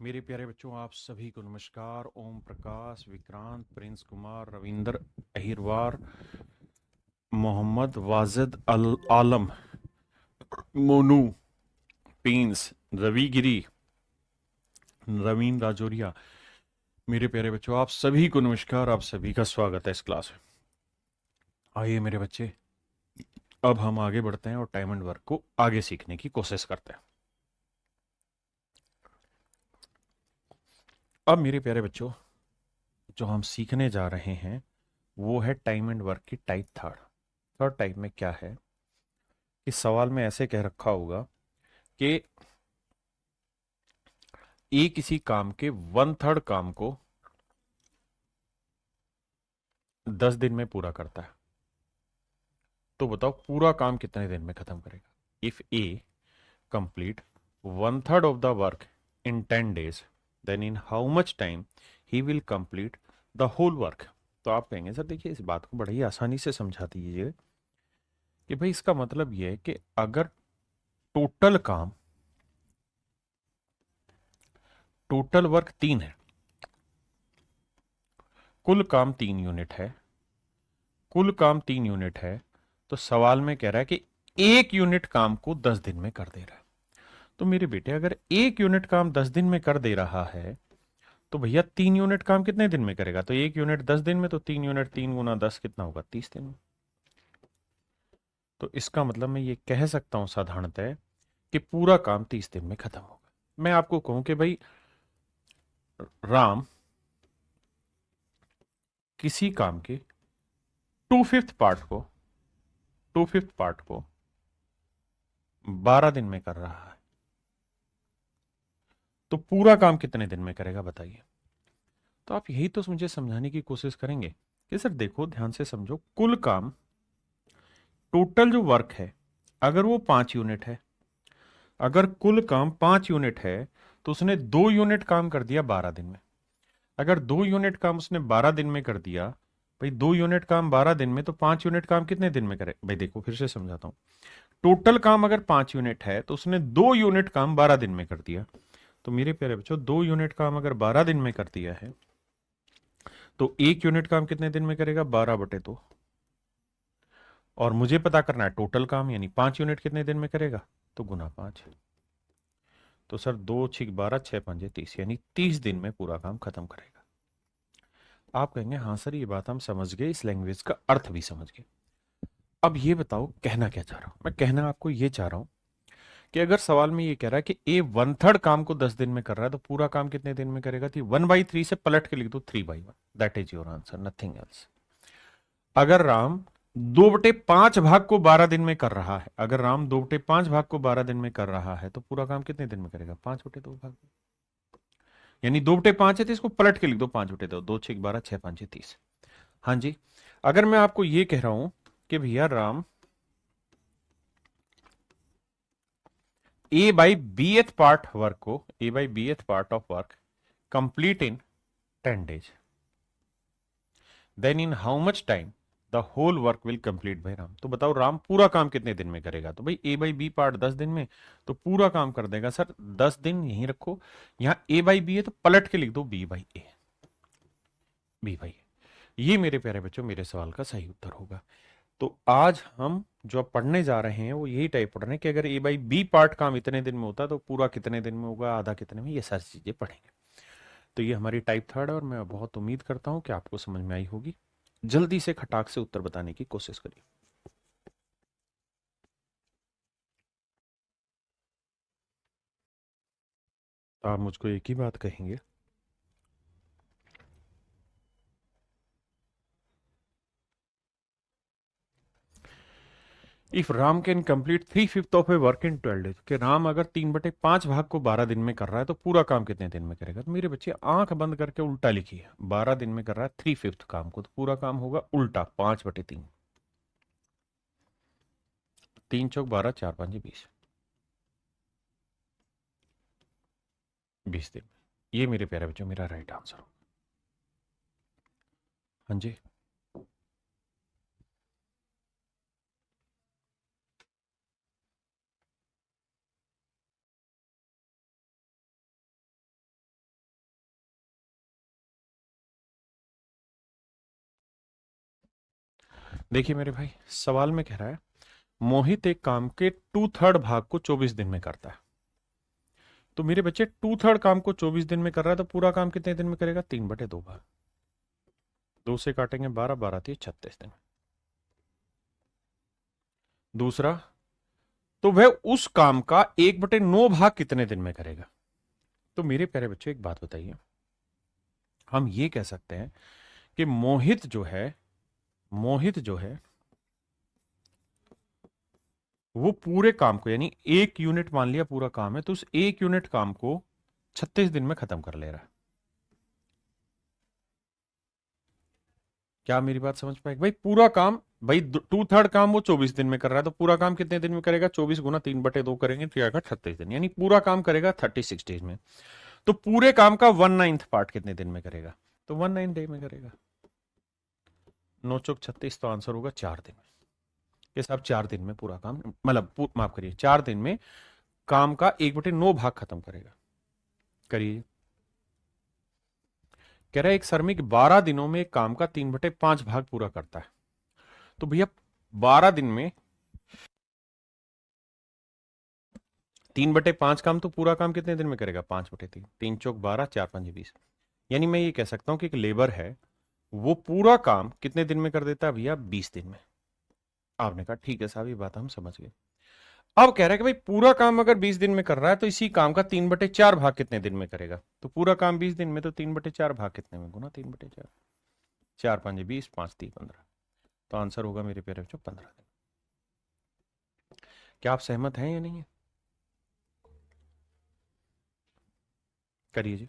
मेरे प्यारे बच्चों, आप सभी को नमस्कार। ओम प्रकाश, विक्रांत, प्रिंस कुमार, रविंदर, अहिरवार, मोहम्मद वाजिद अल आलम, मोनू, पींस, रविगिरी, रवीन राजौरिया। मेरे प्यारे बच्चों, आप सभी को नमस्कार। आप सभी का स्वागत है इस क्लास में। आइए मेरे बच्चे, अब हम आगे बढ़ते हैं और टाइम एंड वर्क को आगे सीखने की कोशिश करते हैं। अब मेरे प्यारे बच्चों, जो हम सीखने जा रहे हैं वो है टाइम एंड वर्क की टाइप थर्ड। थर्ड टाइप में क्या है, इस सवाल में ऐसे कह रखा होगा कि ए किसी काम के 1/3 काम को 10 दिन में पूरा करता है। तो बताओ पूरा काम कितने दिन में खत्म करेगा। If A complete 1/3 of the work in 10 days, then in how much time he will complete the whole work. तो आप कहेंगे सर देखिए, इस बात को बड़ी ही आसानी से समझा दीजिए कि भाई इसका मतलब यह है कि अगर टोटल काम, टोटल वर्क 3 है, कुल काम 3 यूनिट है, कुल काम 3 यूनिट है, तो सवाल में कह रहा है कि 1 यूनिट काम को 10 दिन में कर दे रहा है। तो मेरे बेटे, अगर 1 यूनिट काम 10 दिन में कर दे रहा है तो भैया 3 यूनिट काम कितने दिन में करेगा। तो 1 यूनिट 10 दिन में, तो 3 यूनिट 3 × 10 कितना होगा, 30 दिन में। तो इसका मतलब मैं ये कह सकता हूं साधारणतः कि पूरा काम 30 दिन में खत्म होगा। मैं आपको कहूं कि भाई राम किसी काम के 2/5 पार्ट को 12 दिन में कर रहा है, तो पूरा काम कितने दिन में करेगा बताइए। तो आप यही तो मुझे समझाने की कोशिश करेंगे कि सर देखो, ध्यान से समझो, कुल काम, टोटल जो वर्क है, अगर वो 5 यूनिट है, अगर कुल काम 5 यूनिट है, तो उसने 2 यूनिट काम कर दिया 12 दिन में। अगर 2 यूनिट काम उसने 12 दिन में कर दिया, भाई 2 यूनिट काम 12 दिन में, तो 5 यूनिट काम कितने दिन में करे। भाई देखो फिर से समझाता हूं, टोटल काम अगर 5 यूनिट है तो उसने 2 यूनिट काम 12 दिन में कर दिया। तो मेरे प्यारे बच्चों, 2 यूनिट काम अगर 12 दिन में कर दिया है, तो 1 यूनिट काम कितने दिन में करेगा, 12/2। और मुझे पता करना है टोटल काम, यानी 5 यूनिट कितने दिन में करेगा, तो गुना 5। तो सर 2×6 = 12, 6×5 = 30, यानी 30 दिन में पूरा काम खत्म करेगा। आप कहेंगे हाँ सर, ये बात हम समझ गए, इस लैंग्वेज का अर्थ भी समझ गए। अब ये बताओ कहना क्या चाह रहा हूं मैं। कहना आपको ये चाह रहा हूं कि अगर सवाल में ये कह रहा है कि ए 1/3 काम को 10 दिन में कर रहा है, तो पूरा काम कितने दिन में करेगा। तो 1/3 से पलट के लिख दो 3/1। That is your answer, nothing else. अगर राम 2/5 भाग को 12 दिन में कर रहा है, अगर राम 2/5 भाग को 12 दिन में कर रहा है, तो पूरा काम कितने दिन में करेगा, 5/2 भाग में। यानी 2/5 है तो इसको पलट के लिख दो 5/2। 2×6 = 12, 6×5 = 30। हाँ जी, अगर मैं आपको ये कह रहा हूं कि भैया Ram A by bth part of work complete in 10 days, then in how much time the whole work will complete by Ram. तो बताओ राम पूरा काम कितने दिन में करेगा। तो भाई A/B पार्ट 10 दिन में, तो पूरा काम कर देगा सर 10 दिन। यहीं रखो, यहां A/B है तो पलट के लिख दो B/A। ये मेरे प्यारे बच्चों मेरे सवाल का सही उत्तर होगा। तो आज हम जो अब पढ़ने जा रहे हैं वो यही टाइप पढ़ रहे हैं कि अगर A/B पार्ट काम इतने दिन में होता तो पूरा कितने दिन में होगा, आधा कितने में, ये सारी चीजें पढ़ेंगे। तो ये हमारी टाइप थर्ड है और मैं बहुत उम्मीद करता हूं कि आपको समझ में आई होगी। जल्दी से खटाक से उत्तर बताने की कोशिश करिए। तो आप मुझको एक ही बात कहेंगे, if Ram can complete 3/5 of a work in 12 days, कि राम अगर 3/5 भाग को 12 दिन में कर रहा है तो पूरा काम कितने दिन में करेगा। तो मेरे बच्चे आंख बंद करके उल्टा लिखिए, 12 दिन में कर रहा है 3/5 काम को, तो पूरा काम होगा उल्टा 5/3। 3×4 = 12, 4×5 = 20, 20 दिन। ये मेरे प्यारे बच्चों मेरा राइट आंसर हो। हाँ जी। देखिए मेरे भाई, सवाल में कह रहा है मोहित एक काम के 2/3 भाग को 24 दिन में करता है। तो मेरे बच्चे 2/3 काम को 24 दिन में कर रहा है, तो पूरा काम कितने दिन में करेगा? 3/2 भाग। 2 से काटेंगे 12, 12 थी 36 दिन। दूसरा, तो वह उस काम का 1/9 भाग कितने दिन में करेगा? तो मेरे प्यारे बच्चों एक बात बताइए, हम ये कह सकते हैं कि मोहित जो है वो पूरे काम को, यानी 1 यूनिट मान लिया पूरा काम है, तो उस 1 यूनिट काम को 36 दिन में खत्म कर ले रहा है। क्या मेरी बात समझ पाए भाई? पूरा काम, भाई 2/3 काम वो 24 दिन में कर रहा है, तो पूरा काम कितने दिन में करेगा? 24 गुना 3/2 करेंगे तो आएगा 36 दिन, यानी पूरा काम करेगा 36 डेज में। तो पूरे काम का 1/9 पार्ट कितने दिन में करेगा? तो 1/9 डे में करेगा। 9 × 36, तो आंसर होगा 4 दिन में। ये साहब 4 दिन में पूरा काम, मतलब माफ करिए, 4 दिन में काम का 1/9 भाग खत्म करेगा। करिए। कह रहा है एक श्रमिक 12 दिनों में काम का 3/5 भाग पूरा करता है। तो भैया 12 दिन में 3/5 काम, तो पूरा काम कितने दिन में करेगा? 5/3। 3 × 4 = 12, 4×5 = 20। यानी मैं ये कह सकता हूं कि एक लेबर है, वो पूरा काम कितने दिन में कर देता है भैया? 20 दिन में। आपने कहा ठीक है साहब, ये बात हम समझ गए। अब कह रहा है कि भाई पूरा काम अगर 20 दिन में कर रहा है, तो इसी काम का 3/4 भाग कितने दिन में करेगा? तो पूरा काम 20 दिन में, तो 3/4 भाग कितने में? गुना 3/4। 4×5 = 20, 5×3 = 15। तो आंसर होगा मेरे प्यारे बच्चों 15 दिन। क्या आप सहमत हैं या नहीं है? करिए जी।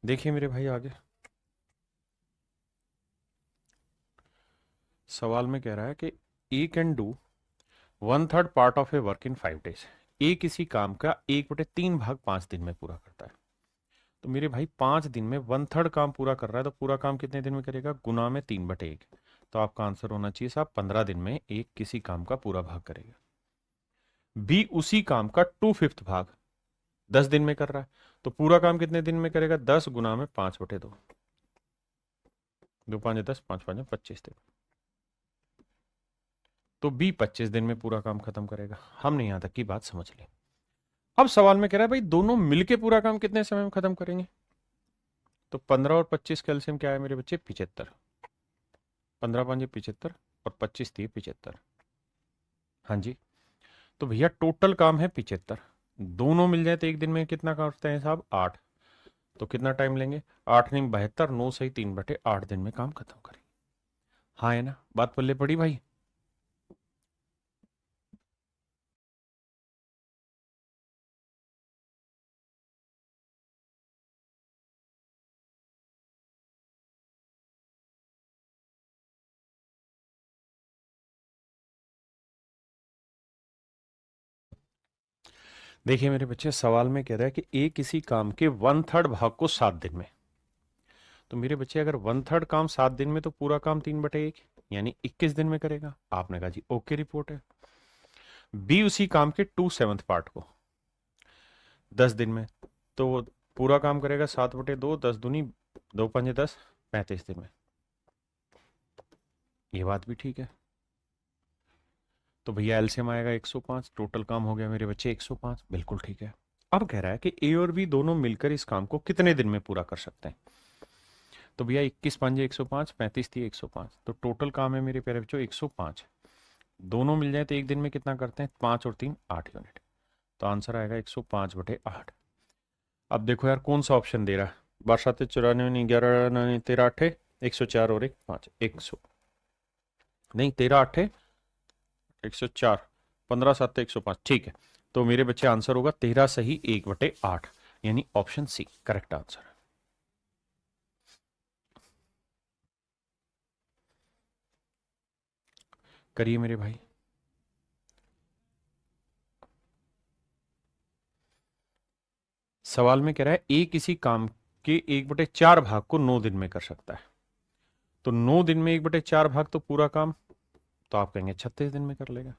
देखिए मेरे भाई, आगे सवाल में कह रहा है कि A can do 1/3 part of a work in 5 days। A किसी काम का 1/3 भाग 5 दिन में पूरा करता है। तो मेरे भाई 5 दिन में 1/3 काम पूरा कर रहा है, तो पूरा काम कितने दिन में करेगा? गुना में 3/1। तो आपका आंसर होना चाहिए साहब 15 दिन में एक किसी काम का पूरा भाग करेगा। बी उसी काम का 2/5 भाग 10 दिन में कर रहा है, तो पूरा काम कितने दिन में करेगा? 10 गुना में 5/2। 2×5 = 10, 5×5 = 25 दिन। तो बी 25 दिन में पूरा काम खत्म करेगा। हमने यहां तक की बात समझ ली। अब सवाल में कह रहा है भाई दोनों मिलके पूरा काम कितने समय में खत्म करेंगे? तो 15 और 25 का एलसीएम क्या है मेरे बच्चे? 75। 15×5 = 75 और 25 थी 75। हाँ जी। तो भैया टोटल काम है 75। दोनों मिल जाए तो एक दिन में कितना करते हैं साहब? 8। तो कितना टाइम लेंगे? 8 नहीं 72, 9 सही 3/8 दिन में काम खत्म करेंगे। हाँ है ना? बात पल्ले पड़ी भाई? देखिए मेरे बच्चे, सवाल में कह रहा है कि ए किसी काम के 1/3 भाग को 7 दिन में। तो मेरे बच्चे अगर 1/3 काम 7 दिन में, तो पूरा काम 3/1 यानी 21 दिन में करेगा। आपने कहा जी ओके, रिपोर्ट है। बी उसी काम के 2/7 पार्ट को 10 दिन में, तो वो पूरा काम करेगा 7/2, 10×2 = 2×5 = 10, 35 दिन में। ये बात भी ठीक है। तो भैया एलसीएम आएगा 105, टोटल काम हो गया मेरे बच्चे 105। बिल्कुल ठीक है। अब कह रहा है कि ए और बी दोनों मिलकर इस काम को कितने दिन में पूरा कर सकते हैं? तो भैया 21×5 = 105, 35 थी 105, तो टोटल काम है मेरे प्यारे बच्चों 105। दोनों मिल जाए तो एक दिन में कितना करते हैं? 5 और 3 8 यूनिट। तो आंसर आएगा 105/8। अब देखो यार कौन सा ऑप्शन दे रहा है? 12×7 = 94, 11 13 8 104 और 1 5 100 नहीं 13 8 104, 15×7 105। ठीक है। तो मेरे बच्चे आंसर होगा 13 सही 1/8, यानी ऑप्शन सी करेक्ट आंसर है। करिए मेरे भाई। सवाल में कह रहा है ए किसी काम के 1/4 भाग को 9 दिन में कर सकता है। तो 9 दिन में 1/4 भाग, तो पूरा काम तो आप कहेंगे 36 दिन में कर लेगा।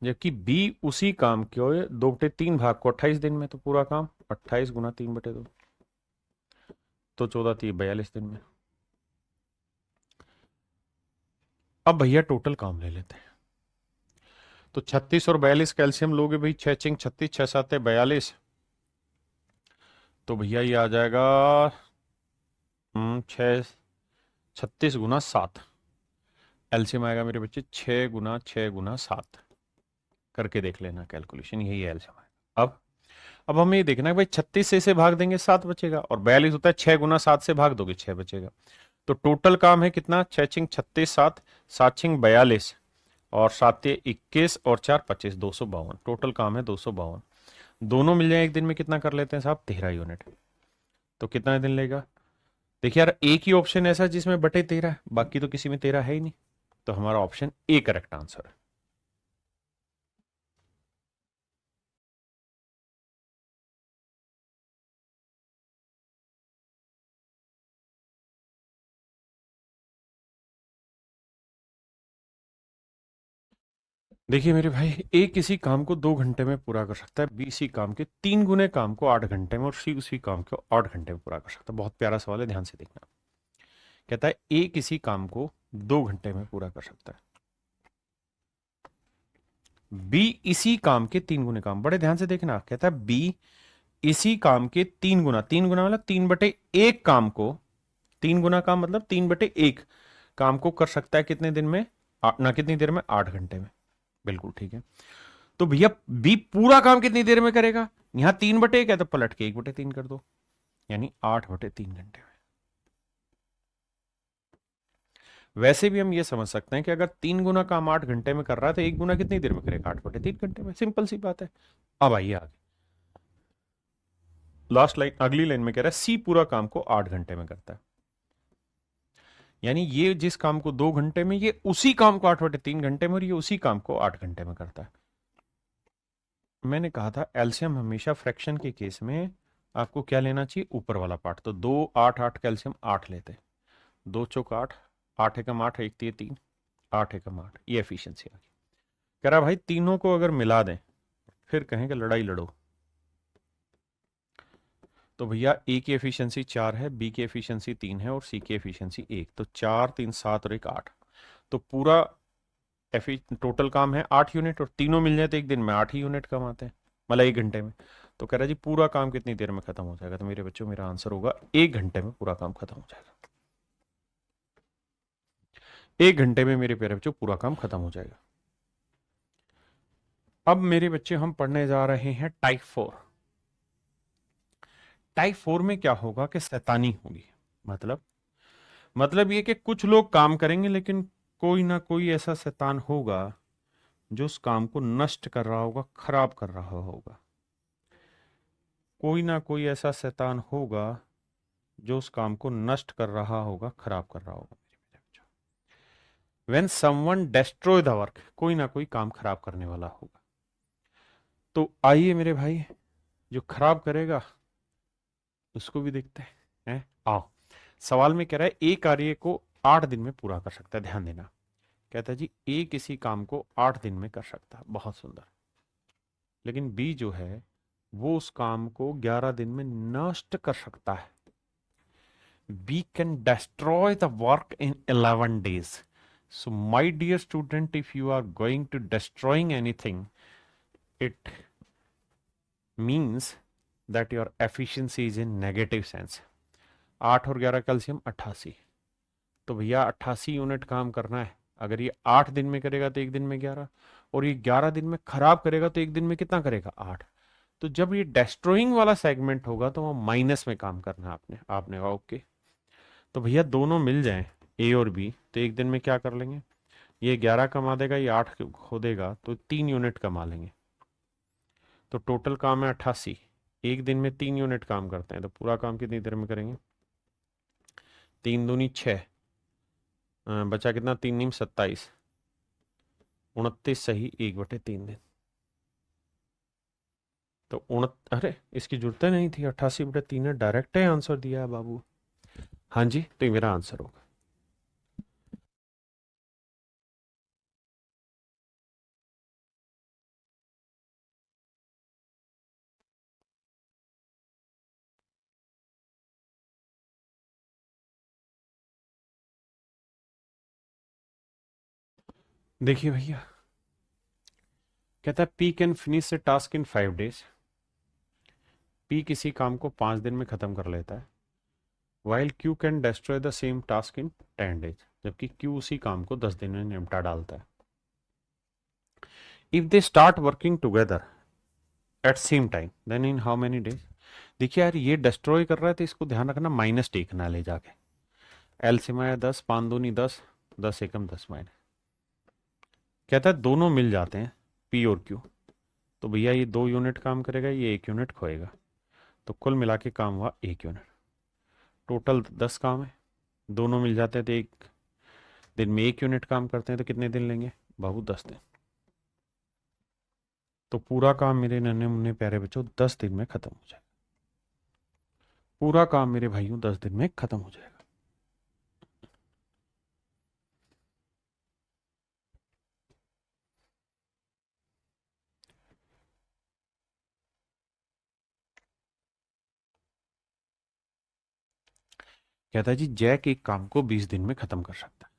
जबकि बी उसी काम के 2/3 भाग को 28 दिन में, तो पूरा काम 28 गुना 3/2, तो 14×3 = 42 दिन में। अब भैया टोटल काम ले लेते हैं। तो 36 और 42 कैल्शियम लोगे भाई, 6×6 = 36, 6×7 = 42, तो भैया ये आ जाएगा 36 एलसीएम आएगा मेरे बच्चे 6×6×7, करके देख लेना कैलकुलेशन, यही एलसीएम आएगा। अब हमें ये देखना है भाई 36 से इसे भाग देंगे 7 बचेगा, और 42 होता है 6×7 से भाग दोगे 6 बचेगा। तो टोटल काम है कितना, 6×6 = 36, 7, 7×6 = 42, और 7×21 और 4×25 = 252। टोटल काम है 252। दोनों मिल जाए एक दिन में कितना कर लेते हैं साहब, 13 यूनिट। तो कितना दिन लेगा, देखिए यार एक ही ऑप्शन ऐसा है जिसमें बटे 13 है, बाकी तो किसी में 13 है ही नहीं, तो हमारा ऑप्शन ए करेक्ट आंसर है। देखिए मेरे भाई, ए किसी काम को 2 घंटे में पूरा कर सकता है, बी इसी काम के 3 गुने काम को 8 घंटे में, और सी उसी काम को 8 घंटे में पूरा कर सकता है। बहुत प्यारा सवाल है, ध्यान से देखना। कहता है ए किसी काम को 2 घंटे में पूरा कर सकता है, बी इसी काम के 3 गुने काम, बड़े ध्यान से देखना। कहता है बी इसी काम के 3 गुना, 3 गुना मतलब 3/1 काम को, 3 गुना काम मतलब 3/1 काम को कर सकता है कितने दिन में, ना कितनी देर में, 8 घंटे में। बिल्कुल ठीक है। तो भैया बी पूरा काम कितनी देर में करेगा, यहां 3/1 है तो पलट के 1/3 कर दो, यानी 8/3 घंटे में। वैसे भी हम ये समझ सकते हैं कि अगर 3 गुना काम 8 घंटे में कर रहा है तो 1 गुना कितनी देर में करेगा, 8/3 घंटे में। सिंपल सी बात है। अब आइए आगे, लास्ट लाइन, अगली लाइन में कह रहा है सी पूरा काम को 8 घंटे में करता है, यानी ये जिस काम को 2 घंटे में, ये उसी काम को 8/3 घंटे में, और ये उसी काम को 8 घंटे में करता है। मैंने कहा था एलसीएम हमेशा फ्रैक्शन के केस में आपको क्या लेना चाहिए, ऊपर वाला पार्ट। तो 2 8 8 कैल्शियम 8 लेते हैं, 2×4 = 8, 8 एकम 8, 1×3 8 एकम 8, ये एफिशिएंसी आ गई। कह रहा भाई तीनों को अगर मिला दें फिर कहें कि लड़ाई लड़ो, तो भैया ए की एफिशिएंसी 4 है, बी की एफिशिएंसी 3 है, और सी की एफिशिएंसी 1, तो 4 3 7 और 1 8, तो पूरा टोटल काम है 8 यूनिट, और तीनों मिल जाए तो एक दिन में 8 ही यूनिट कमाते हैं, मतलब 1 घंटे में। तो कह रहा जी पूरा काम कितनी देर में खत्म हो जाएगा, तो मेरे बच्चों मेरा आंसर होगा 1 घंटे में पूरा काम खत्म हो जाएगा। 1 घंटे में मेरे प्यारे बच्चों पूरा काम खत्म हो जाएगा। अब मेरे बच्चे हम पढ़ने जा रहे हैं टाइप 4। टाइप 4 में क्या होगा कि शैतानी होगी, मतलब ये कि कुछ लोग काम करेंगे लेकिन कोई ना कोई ऐसा शैतान होगा जो उस काम को नष्ट कर रहा होगा, खराब कर रहा होगा। कोई ना कोई ऐसा शैतान होगा जो उस काम को नष्ट कर रहा होगा, खराब कर रहा होगा। When someone destroy the work, कोई ना कोई काम खराब करने वाला होगा। तो आइए मेरे भाई, जो खराब करेगा उसको भी देखते हैं। आओ, सवाल में कह रहा है ए कार्य को 8 दिन में पूरा कर सकता है, ध्यान देना। कहता है जी ए किसी काम को 8 दिन में कर सकता है, बहुत सुंदर। लेकिन बी जो है वो उस काम को 11 दिन में नष्ट कर सकता है। B can destroy the work in 11 days. So my dear student, if you are going to destroying anything, it means that your efficiency is in negative sense. 8 और 11 कैल्शियम 88, तो भैया 88 यूनिट काम करना है। अगर ये 8 दिन में करेगा तो एक दिन में 11, और ये 11 दिन में खराब करेगा तो एक दिन में कितना करेगा, 8। तो जब ये डेस्ट्रॉइंग वाला सेगमेंट होगा तो वह माइनस में काम करना है आपने कहा ओके। तो भैया दोनों मिल जाएं ए और बी तो एक दिन में क्या कर लेंगे, ये 11 कमा देगा, ये 8 खो देगा, तो 3 यूनिट कमा लेंगे। तो टोटल काम है 88, एक दिन में 3 यूनिट काम करते हैं, तो पूरा काम कितनी देर में करेंगे, 3 दूनी 6, बचा कितना, 3 नीम 27, 29 सही 1/3 दिन। तो अरे इसकी जरूरत नहीं थी, 88/3 ने डायरेक्ट ही आंसर दिया है बाबू। हाँ जी, तो ये मेरा आंसर होगा। देखिए भैया, कहता है P can finish A task in 5 days। P किसी काम को 5 दिन में खत्म कर लेता है, while Q can destroy the same task in 10 days, जबकि क्यू उसी काम को 10 दिन में निपटा डालता है। If they start working together at same time then in how many days. देखिए यार, ये डिस्ट्रॉय कर रहा है तो इसको ध्यान रखना, माइनस टेकना ले जाके। एलसीएम आया 10, 5 दूनी 10, 10 एकम 10 माइनस। कहता है दोनों मिल जाते हैं पी और क्यू, तो भैया ये 2 यूनिट काम करेगा, ये 1 यूनिट खोएगा, तो कुल मिला के काम हुआ 1 यूनिट। टोटल 10 काम है, दोनों मिल जाते हैं तो एक दिन में 1 यूनिट काम करते हैं, तो कितने दिन लेंगे बाबू? 10 दिन। तो पूरा काम मेरे नन्हे मुन्ने प्यारे बच्चों 10 दिन में खत्म हो जाएगा। पूरा काम मेरे भाइयों 10 दिन में खत्म हो जाएगा। कहता है जी जैक एक काम को 20 दिन में खत्म कर सकता है।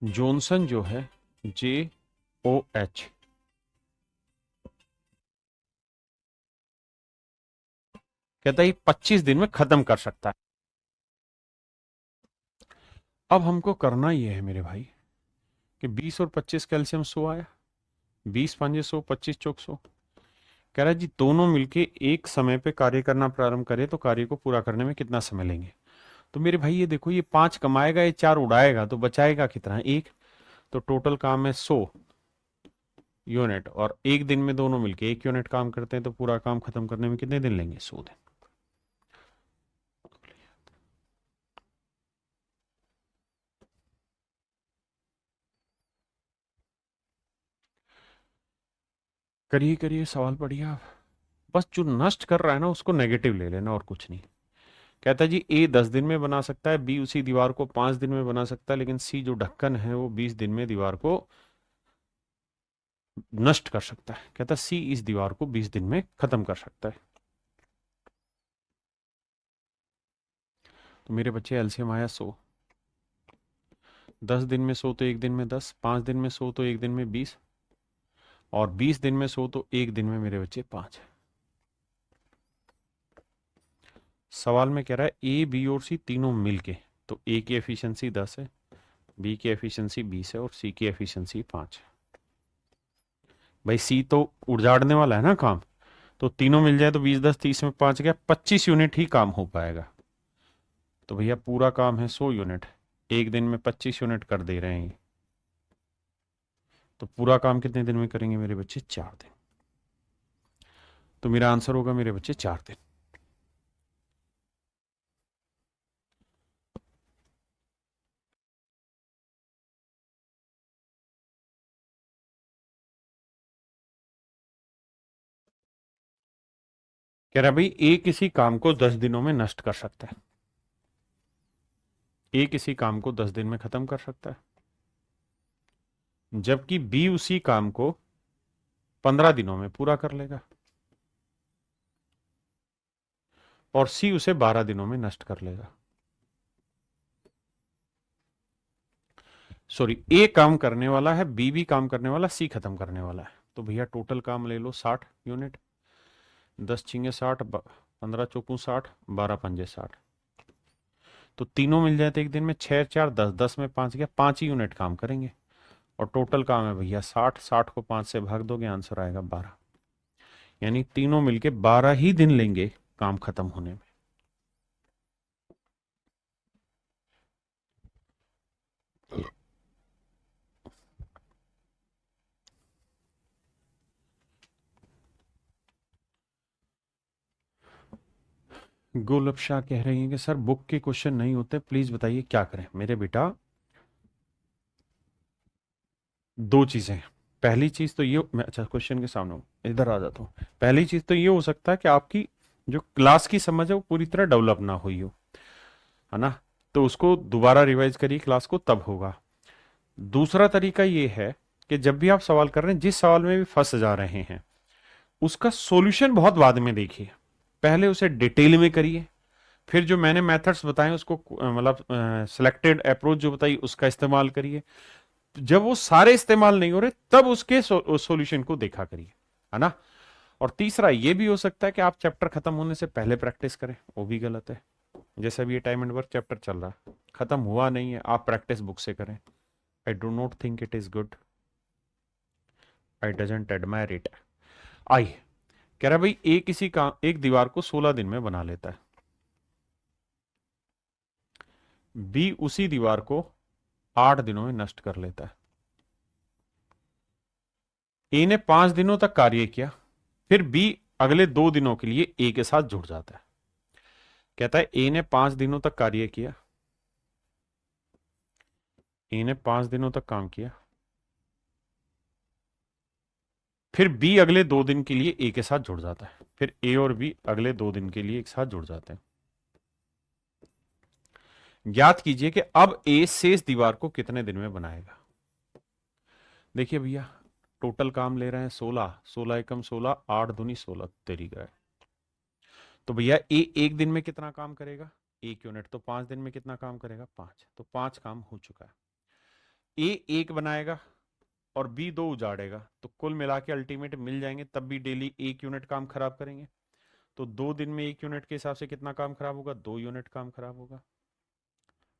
जॉनसन जो है JOH, कहता है 25 दिन में खत्म कर सकता है। अब हमको करना ये है मेरे भाई कि 20 और 25 कैल्शियम 100 आया, 20 पंजे 100, 25 चौक 100। कह रहा है जी दोनों मिलके एक समय पे कार्य करना प्रारंभ करें तो कार्य को पूरा करने में कितना समय लेंगे। तो मेरे भाई ये देखो, ये 5 कमाएगा, ये 4 उड़ाएगा, तो बचाएगा कितना? 1। तो टोटल काम है 100 यूनिट, और एक दिन में दोनों मिलके 1 यूनिट काम करते हैं, तो पूरा काम खत्म करने में कितने दिन लेंगे? 100 दिन। करिए करिए, सवाल पढ़िए आप। बस जो नष्ट कर रहा है ना उसको नेगेटिव ले लेना और कुछ नहीं। कहता है जी ए 10 दिन में बना सकता है, बी उसी दीवार को 5 दिन में बना सकता है, लेकिन सी जो ढक्कन है वो 20 दिन में दीवार को नष्ट कर सकता है। कहता है सी इस दीवार को 20 दिन में खत्म कर सकता है। तो मेरे बच्चे एलसीएम आया 100। 10 दिन में 100 तो एक दिन में 10, 5 दिन में 100 तो एक दिन में 20, और 20 दिन में 100 तो एक दिन में मेरे बच्चे 5 है। सवाल में कह रहा है ए बी और सी तीनों मिलके, तो ए की एफिशिएंसी 10 है, बी की एफिशिएंसी 20 है, और सी की एफिशिएंसी 5 है। भाई सी तो उजाड़ने वाला है ना काम, तो तीनों मिल जाए तो 20 10 30 में 5 गया, 25 यूनिट ही काम हो पाएगा। तो भैया पूरा काम है 100 यूनिट, एक दिन में 25 यूनिट कर दे रहे हैं, तो पूरा काम कितने दिन में करेंगे मेरे बच्चे? 4 दिन। तो मेरा आंसर होगा मेरे बच्चे 4 दिन। कह रहा भाई ए किसी काम को 10 दिनों में नष्ट कर सकता है, ए किसी काम को 10 दिन में खत्म कर सकता है, जबकि बी उसी काम को 15 दिनों में पूरा कर लेगा, और सी उसे 12 दिनों में नष्ट कर लेगा। सॉरी, ए काम करने वाला है, बी भी काम करने वाला, सी खत्म करने वाला है। तो भैया टोटल काम ले लो 60 यूनिट, 10 छिंगे 60, 15 चौकू 60, 12 पंजे 60। तो तीनों मिल जाए तो एक दिन में 6 4 10, 10 में 5 गया, 5 ही यूनिट काम करेंगे, और टोटल काम है भैया 60। 60 को 5 से भाग दोगे, आंसर आएगा 12। यानी तीनों मिलके 12 ही दिन लेंगे काम खत्म होने में। गोलब शाह कह रही हैं कि सर बुक के क्वेश्चन नहीं होते, प्लीज बताइए क्या करें। मेरे बेटा, दो चीजें हैं। पहली चीज तो ये, मैं अच्छा क्वेश्चन के सामने हूँ, इधर आ जाता हूँ। पहली चीज तो ये हो सकता है कि आपकी जो क्लास की समझ है वो पूरी तरह डेवलप ना हुई हो, है ना, तो उसको दोबारा रिवाइज करिए, क्लास को, तब होगा। दूसरा तरीका ये है कि जब भी आप सवाल कर रहे हैं, जिस सवाल में भी फंस जा रहे हैं, उसका सॉल्यूशन बहुत बाद में देखिए, पहले उसे डिटेल में करिए, फिर जो मैंने मेथड्स बताए उसको मतलब सिलेक्टेड अप्रोच जो बताई उसका इस्तेमाल करिए। जब वो सारे इस्तेमाल नहीं हो रहे तब उसके सॉल्यूशन को देखा करिए, है ना। और तीसरा ये भी हो सकता है कि आप चैप्टर खत्म होने से पहले प्रैक्टिस करें, वो भी गलत है। जैसे अभी ये टाइम एंड वर्क चैप्टर चल रहा है, खत्म हुआ नहीं है, आप प्रैक्टिस बुक से करें। I do not think it is good, I doesn't admire it. I कह रहा भाई ए किसी का एक दीवार को 16 दिन में बना लेता है, बी उसी दीवार को 8 दिनों में नष्ट कर लेता है। ए ने 5 दिनों तक कार्य किया, फिर बी अगले 2 दिनों के लिए ए के साथ जुड़ जाता है। कहता है ए ने 5 दिनों तक कार्य किया, ए ने 5 दिनों तक काम किया, फिर बी अगले 2 दिन के लिए ए के साथ जुड़ जाता है, फिर ए और बी अगले 2 दिन के लिए एक साथ जुड़ जाते हैं। ज्ञात कीजिए कि अब ए शेष दीवार को कितने दिन में बनाएगा। देखिए भैया, टोटल काम ले रहे हैं 16, 16 एकम 16, 8 दूनी 16, तेरी गए। तो भैया ए एक दिन में कितना काम करेगा, 1 यूनिट, तो 5 दिन में कितना काम करेगा, 5, तो 5 काम हो चुका है। ए एक बनाएगा और बी 2 उजाड़ेगा, तो कुल मिला के अल्टीमेट मिल जाएंगे, तब भी डेली 1 यूनिट काम खराब करेंगे। तो 2 दिन में 1 यूनिट के हिसाब से कितना काम खराब होगा, 2 यूनिट काम खराब होगा।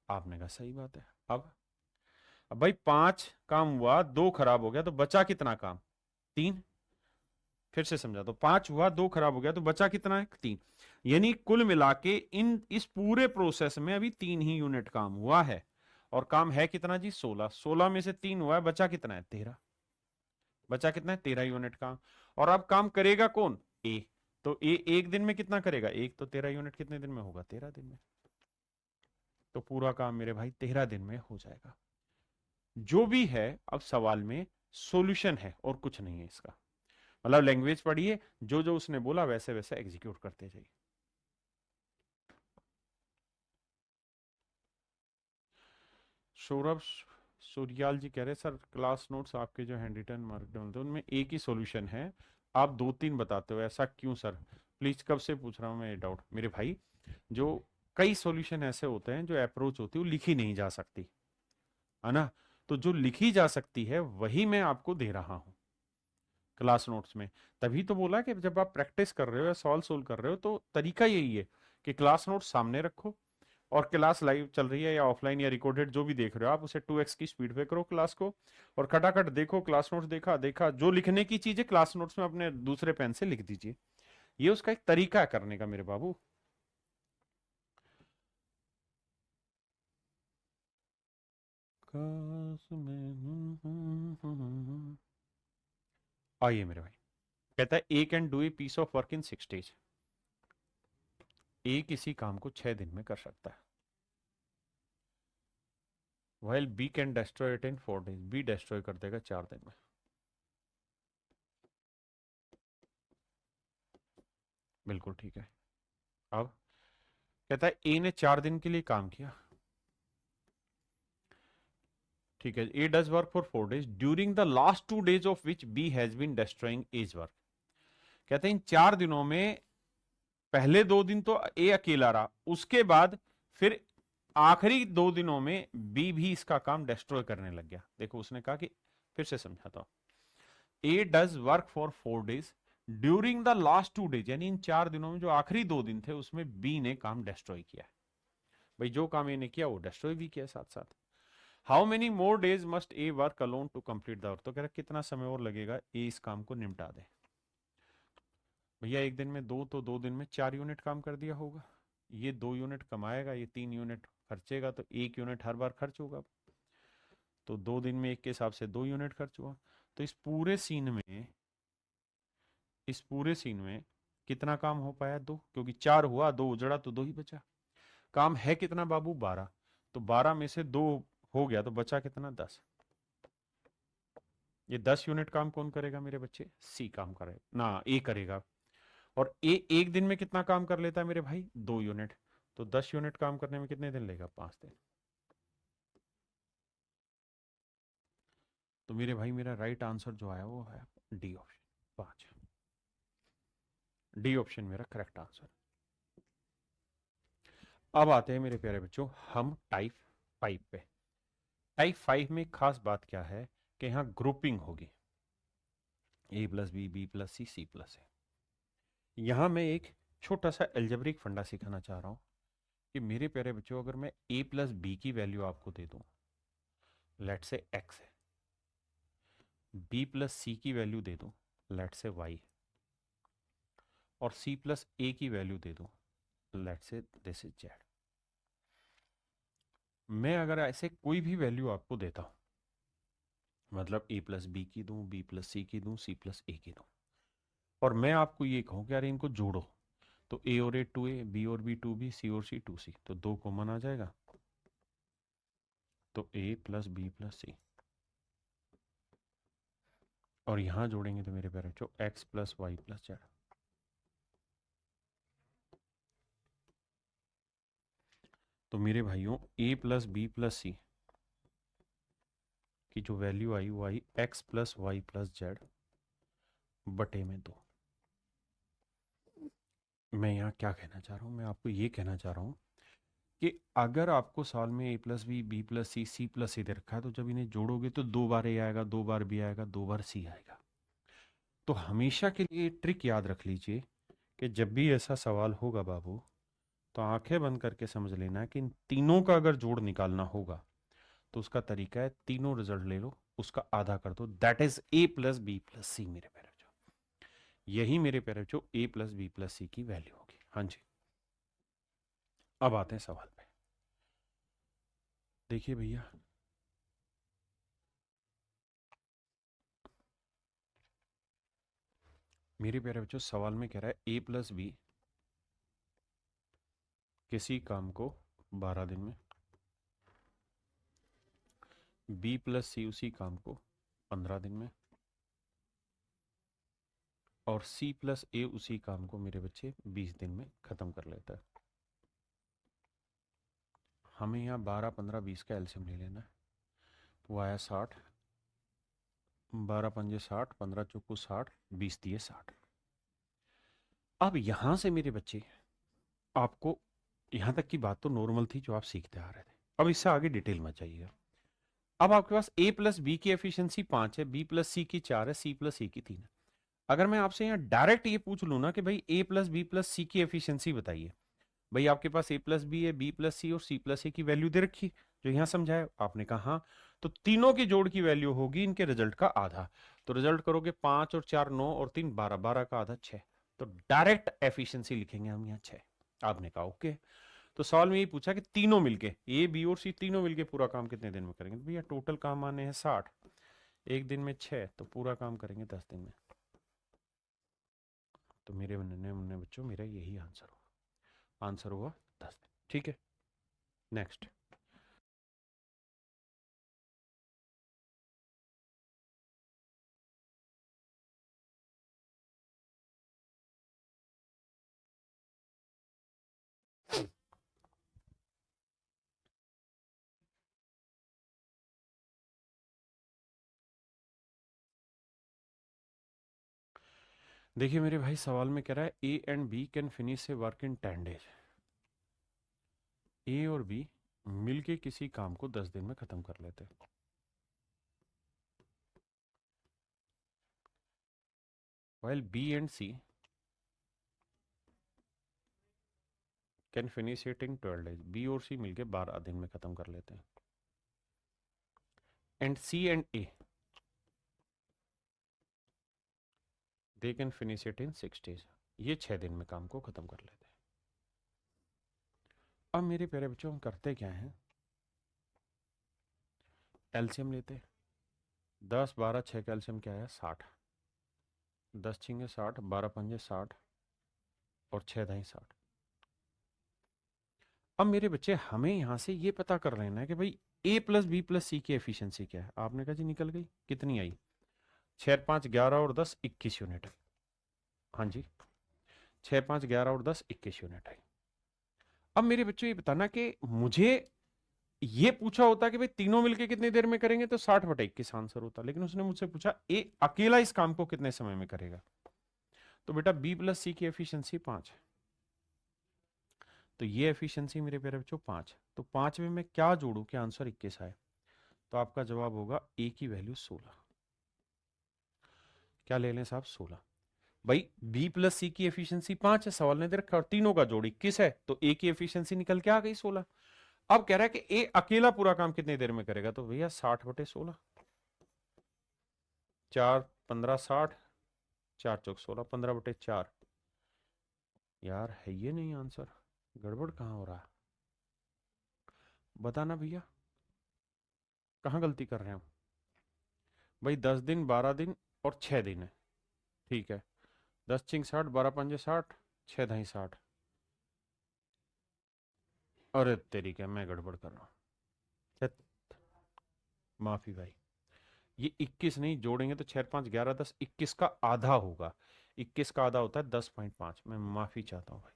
आपने कहा सही बात है। अब भाई 5 काम हुआ, 2 खराब हो गया, तो बचा कितना काम, 3। फिर से समझा, तो 5 हुआ, 2 खराब हो गया, तो बचा कितना है, 3। यानी कुल मिला के इस पूरे प्रोसेस में अभी 3 ही यूनिट काम हुआ है। और काम है कितना जी, 16, 16 में से 3 हुआ है, बचा कितना है, 13। बचा कितना है, 13 यूनिट काम। और अब काम करेगा कौन, ए। तो ए एक दिन में कितना करेगा, एक, तो 13 यूनिट कितने दिन में होगा, 13 दिन में। तो पूरा काम मेरे भाई 13 दिन में हो जाएगा। जो भी है अब सवाल में सॉल्यूशन है और कुछ नहीं है इसका। मतलब लैंग्वेज पढ़िए, जो जो उसने बोला वैसे वैसे एग्जीक्यूट करते जाइए। सौरभ सूर्याल जी कह रहे सर, क्लास नोट्स आपके जो हैंड रिटन मार्क डाउन थे उनमें एक ही सॉल्यूशन है, आप 2-3 बताते हो, ऐसा क्यों सर, प्लीज। कब से पूछ रहा हूं मैं ये डाउट मेरे भाई। जो कई सॉल्यूशन ऐसे होते हैं, जो अप्रोच होती है वो लिखी नहीं जा सकती, है ना। तो जो लिखी जा सकती है वही मैं आपको दे रहा हूं क्लास नोट्स में। तभी तो बोला कि जब आप प्रैक्टिस कर रहे हो या सॉल्व सोल्व कर रहे हो तो तरीका यही है कि क्लास नोट्स सामने रखो, और क्लास लाइव चल रही है या ऑफलाइन या रिकॉर्डेड जो भी देख रहे हो आप, उसे 2x की स्पीड पे करो क्लास को, और खटाखट देखो क्लास नोट्स, देखा देखा, जो लिखने की चीज है क्लास नोट्स में अपने दूसरे पेन से लिख दीजिए। ये उसका एक तरीका है करने का मेरे बाबू। आइए मेरे भाई, कहता है A can do a piece of work in 6 days. A किसी काम को 6 दिन में कर सकता है, while B can destroy it in 4 days, B destroy कर देगा 4 दिन में। बिल्कुल ठीक है। अब कहता है ए ने 4 दिन के लिए काम किया, ठीक है। A does work for 4 days during the last 2 days of which B has been destroying as work. कहते हैं इन 4 दिनों में पहले 2 दिन तो ए अकेला रहा, उसके बाद फिर आखिरी 2 दिनों में बी भी इसका काम डिस्ट्रॉय करने लग गया। देखो उसने कहा कि, फिर से समझाता हूं, A does work for 4 days during the last 2 days, यानी इन 4 दिनों में जो आखिरी 2 दिन थे उसमें बी ने काम डिस्ट्रॉय किया। भाई जो काम ए ने किया वो डिस्ट्रॉय भी किया साथ साथ। How many more days must A work alone to complete the work, तो कह रहा कितना समय और लगेगा ए इस काम को निपटा दे। भैया एक दिन में 2, तो 2 दिन में 4 यूनिट काम कर दिया होगा। ये 2 यूनिट कमाएगा, ये 3 यूनिट खर्चेगा, तो 1 यूनिट हर बार खर्च होगा। तो 2 दिन में एक के हिसाब से 2 यूनिट खर्च हुआ। तो इस पूरे सीन में कितना काम हो पाया, 2, क्योंकि 4 हुआ, 2 उजड़ा, तो 2 ही बचा। काम है कितना बाबू, 12, तो 12 में से 2 हो गया, तो बचा कितना, 10। ये 10 यूनिट काम कौन करेगा मेरे बच्चे, सी काम करेगा ना, ए करेगा। और ए एक दिन में कितना काम कर लेता है मेरे भाई, 2 यूनिट। तो 10 यूनिट काम करने में कितने दिन लेगा, 5 दिन। तो मेरे भाई मेरा राइट आंसर जो आया वो है डी ऑप्शन, 5। डी ऑप्शन मेरा करेक्ट आंसर। अब आते हैं मेरे प्यारे बच्चों हम टाइप 5 पे। टाइप 5 में खास बात क्या है कि यहाँ ग्रुपिंग होगी, A plus B plus C plus A. यहाँ मैं एक छोटा सा एल्जेब्रिक फंडा सिखाना चाह रहा हूँ कि मेरे प्यारे बच्चों अगर मैं ए प्लस बी की वैल्यू आपको दे दूँ, लेट से एक्स है, बी प्लस सी की वैल्यू दे दूँ, लेट से वाई, और सी प्लस ए की वैल्यू दे दूँ, लेट से दिस इज जेड। मैं अगर ऐसे कोई भी वैल्यू आपको देता हूँ, मतलब ए प्लस बी की दूँ, बी प्लस सी प्लस ए की दूँ, और मैं आपको ये कहूँ कि यार इनको जोड़ो, तो ए और ए 2a, बी और बी 2b, सी और सी 2c, तो 2 कॉमन आ जाएगा, तो a plus B plus C. और यहां जोड़ेंगे तो मेरे प्यारे बच्चों x plus Y plus Z. तो मेरे भाइयों a plus B plus C की जो वैल्यू आई वो आई x plus Y plus Z बटे में 2। मैं यहाँ क्या कहना चाह रहा हूँ, मैं आपको ये कहना चाह रहा हूँ कि अगर आपको सवाल में a plus B plus C plus C दे रखा है, तो जब इन्हें जोड़ोगे तो 2 बार a आएगा, 2 बार b आएगा, 2 बार c आएगा। तो हमेशा के लिए ट्रिक याद रख लीजिए कि जब भी ऐसा सवाल होगा बाबू, तो आंखें बंद करके समझ लेना कि इन तीनों का अगर जोड़ निकालना होगा तो उसका तरीका है तीनों रिजल्ट ले लो, उसका आधा कर दो, that is A plus B plus C. मेरे प्यारे बच्चों यही मेरे प्यारे बच्चों A plus B plus C की वैल्यू होगी। हाँ जी, अब आते हैं सवाल पे। देखिए भैया, मेरे प्यारे बच्चों सवाल में कह रहा है ए प्लस बी किसी काम को 12 दिन में, बी प्लस सी उसी काम को 15 दिन में, और सी प्लस ए उसी काम को मेरे बच्चे 20 दिन में खत्म कर लेता है। हमें यहाँ 12 15 20 का एलसीएम ले लेना है। वो आया 60, 12 पंजे 60, 15 चौको 60, 20 दिए 60। अब यहां से मेरे बच्चे आपको, यहां तक की बात तो नॉर्मल थी जो आप सीखते आ रहे थे, अब इससे आगे डिटेल में जाइएगा। अब आपके पास a प्लस बी की एफिशिएंसी 5 है, b प्लस सी की 4 है, c प्लस ए की 3 है। अगर मैं आपसे यहाँ डायरेक्ट ये पूछ लू ना कि भाई a plus B plus C की एफिशिएंसी बताइए, भाई आपके पास a प्लस बी है, b प्लस सी और c प्लस ए की वैल्यू दे रखी जो यहाँ समझाया, आपने कहा हाँ, तो तीनों की जोड़ की वैल्यू होगी इनके रिजल्ट का आधा। तो रिजल्ट करोगे 5 और 4 9 और 3 12, 12 का आधा 6, तो डायरेक्ट एफिशिएंसी लिखेंगे हम यहाँ 6। आपने कहा ओके। तो सवाल में यही पूछा कि तीनों मिलके ए बी और सी तीनों मिलके पूरा काम कितने दिन में करेंगे, तो भैया टोटल काम आने हैं 60, एक दिन में 6, तो पूरा काम करेंगे 10 दिन में। तो मेरे बनने मुन्ने बच्चों मेरा यही आंसर हुआ, आंसर हुआ 10 दिन। ठीक है, नेक्स्ट। देखिए मेरे भाई सवाल में कह रहा है A and B can finish a work in 10 days. A और बी मिलके किसी काम को 10 दिन में खत्म कर लेते हैं। while B and C can finish it in 12 days, B और सी मिलके 12 दिन में खत्म कर लेते हैं। And C and A they can finish it in 6 days, ये 6 दिन में काम को खत्म कर लेते हैं। अब मेरे प्यारे बच्चों हम करते क्या हैं, एलसीएम लेते, 10 12 6 का एलसीएम क्या है 60, 10 छिंगे 60, 12 पंजे 60 और 6 दाई 60। अब मेरे बच्चे हमें यहां से ये पता कर लेना है कि भाई a plus B plus C की एफिशिएंसी क्या है। आपने कहा जी निकल गई, कितनी आई, 6 5 11 और 10 21 यूनिट आई। हाँ जी, 6 5 11 और 10 21 यूनिट आई। अब मेरे बच्चों ये बताना कि मुझे ये पूछा होता कि भाई तीनों मिलके कितनी देर में करेंगे, तो 60/21 आंसर होता, लेकिन उसने मुझसे पूछा ए अकेला इस काम को कितने समय में करेगा। तो बेटा बी प्लस सी की एफिशिएंसी 5 है, तो ये एफिशिएंसी मेरे प्यारे बच्चों 5। तो 5 में मैं क्या जोड़ू कि आंसर 21 आए? तो आपका जवाब होगा ए की वैल्यू 16। क्या ले लें साहब? 16। भाई बी प्लस सी की एफिशिएंसी 5 है, सवाल ने दे रखा, और तीनों का जोड़ 21 है, तो ए की एफिशिएंसी निकल के आ गई 16। अब कह रहा है कि ए अकेला पूरा काम कितनी देर में करेगा? तो भैया 60/16, 4 15 60, 4 × 4 = 16, 15/4। यार है ये नहीं आंसर, गड़बड़ कहाँ हो रहा है? बताना भैया, कहाँ गलती कर रहे हैं हम? भाई 10 दिन, 12 दिन और 6 दिन है, ठीक है। 10 × 6 = 60, 12 × 5 = 60, 6 × 2 = 60। अरे तेरी क्या, मैं गड़बड़ कर रहा हूँ। माफी भाई, ये 21 नहीं, जोड़ेंगे तो 6 5 11 10, 21 का आधा होगा। 21 का आधा होता है 10.5। मैं माफी चाहता हूँ भाई,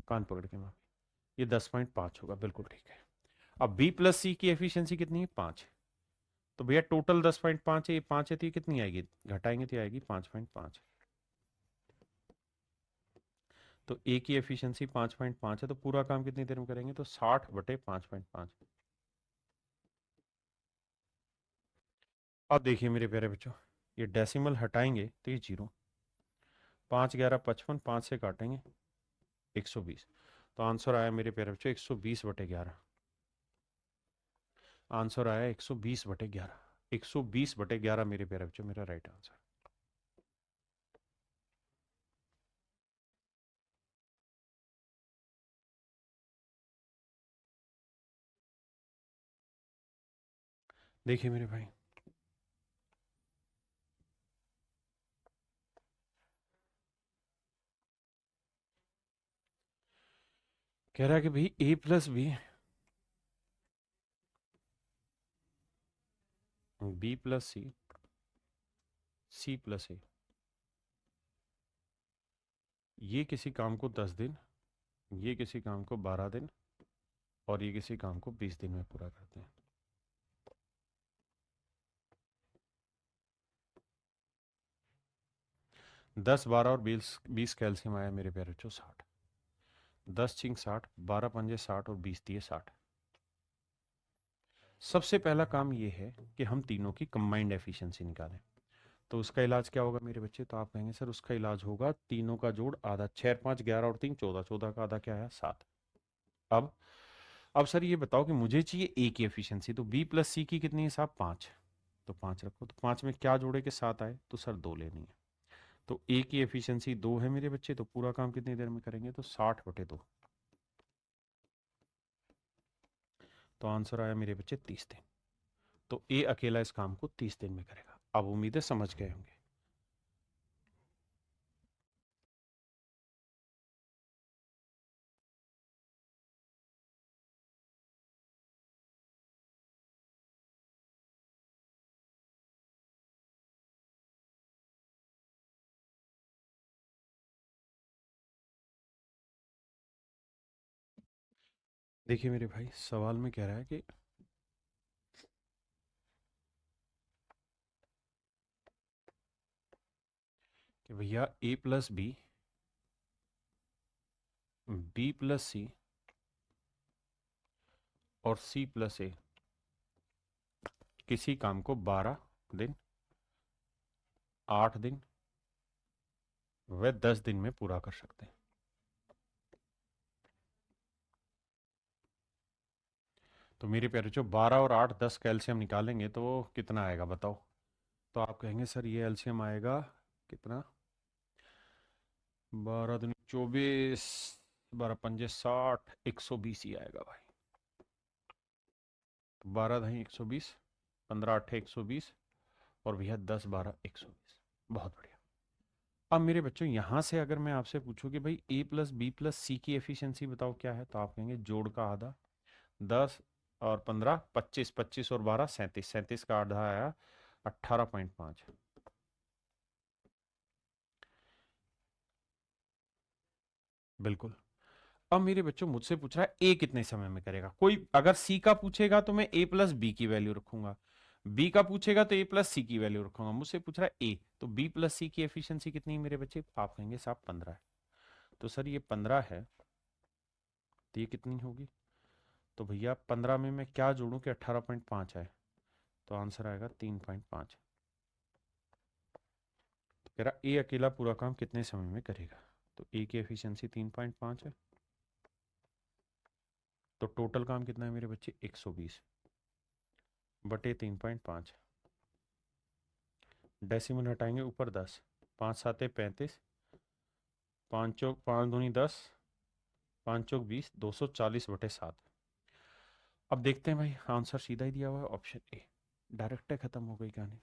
कान पकड़ के माफी। ये 10.5 होगा, बिल्कुल ठीक है। अब बी प्लस सी की एफिशिएंसी कितनी है? 5। तो भैया टोटल 10.5 है, ये 5 है, तो ये कितनी आएगी? घटाएंगे तो आएगी 5.5। तो ए की एफिशिएंसी 5.5 है, तो पूरा काम कितनी देर में करेंगे? तो 60/5.5। अब देखिए मेरे प्यारे बच्चों, ये डेसिमल हटाएंगे तो ये 0। 5 11 55, 5 से काटेंगे 120। तो आंसर आया मेरे प्यारे बच्चों 120/11। आंसर आया 120/11। 120/11 मेरे प्यारे बच्चों मेरा राइट आंसर। देखिए मेरे भाई, कह रहा है कि भाई ए प्लस बी प्लस सी, सी प्लस ए, ये किसी काम को 10 दिन, ये किसी काम को 12 दिन, और ये किसी काम को 20 दिन में पूरा करते हैं। 10 12 और 20 कैल्शियम आया मेरे प्यारे बच्चों 60। 10 × 60, 12 × 5 = 60 और 20 × 60। सबसे पहला काम ये है कि हम तीनों की कंबाइंड एफिशिएंसी निकालें। तो उसका इलाज क्या होगा मेरे बच्चे? तो आप कहेंगे सर उसका इलाज होगा तीनों का जोड़ आधा। 6 5 11 और 3 14, 14 का आधा क्या है? 7। अब अब सर ये बताओ कि मुझे चाहिए ए की एफिशिएंसी, तो बी प्लस सी की कितनी है साहब? 5। तो 5 रखो, तो 5 में क्या जोड़े के 7 आए? तो सर 2 लेनी है। तो ए की एफिशिएंसी 2 है मेरे बच्चे, तो पूरा काम कितनी देर में करेंगे? तो 60/2। तो आंसर आया मेरे बच्चे 30 दिन। तो ए अकेला इस काम को 30 दिन में करेगा। अब उम्मीद है समझ गए होंगे। देखिए मेरे भाई, सवाल में कह रहा है कि भैया ए प्लस बी प्लस सी और सी प्लस ए किसी काम को 12 दिन, 8 दिन व 10 दिन में पूरा कर सकते हैं। तो मेरे प्यारे जो 12 और 8 10 का एलसीएम निकालेंगे तो कितना आएगा बताओ? तो आप कहेंगे सर ये एलसीएम आएगा कितना? 12 दूनी 24, 12 पंजे 60, 120 ही आएगा भाई। तो 12 × 10 = 120, 15 × 8 = 120, और भैया 10 12 120। बहुत बढ़िया। अब मेरे बच्चों यहां से अगर मैं आपसे पूछूं कि भाई ए प्लस बी प्लस सी की एफिशिएंसी बताओ क्या है, तो आप कहेंगे जोड़ का आधा। 10 और 15 25, 25 और 12 37, 37 का आधा आया 18.5। बिल्कुल। अब मेरे बच्चों मुझसे पूछ रहा है ए कितने समय में करेगा। कोई अगर सी का पूछेगा तो मैं ए प्लस बी की वैल्यू रखूंगा, बी का पूछेगा तो ए प्लस सी की वैल्यू रखूंगा, मुझसे पूछ रहा है ए, तो बी प्लस सी की एफिशिएंसी कितनी है मेरे बच्चे? आप कहेंगे साहब 15 है। तो सर ये 15 है तो ये कितनी होगी? तो भैया 15 में मैं क्या जोड़ूं कि 18.5 आए? तो आंसर आएगा 3.5। तो कह रहा ए अकेला पूरा काम कितने समय में करेगा? तो ए की एफिशिएंसी 3.5 है, तो टोटल काम कितना है मेरे बच्चे? 120 बटे 3.5। डेसिमल हटाएंगे ऊपर 10, 5 7 35, 5 चौक 5 दूनी 10, 5 चौक 20, 240 बटे 7। अब देखते हैं भाई, आंसर सीधा ही दिया हुआ है ऑप्शन ए, डायरेक्ट है, खत्म हो गई कहानी।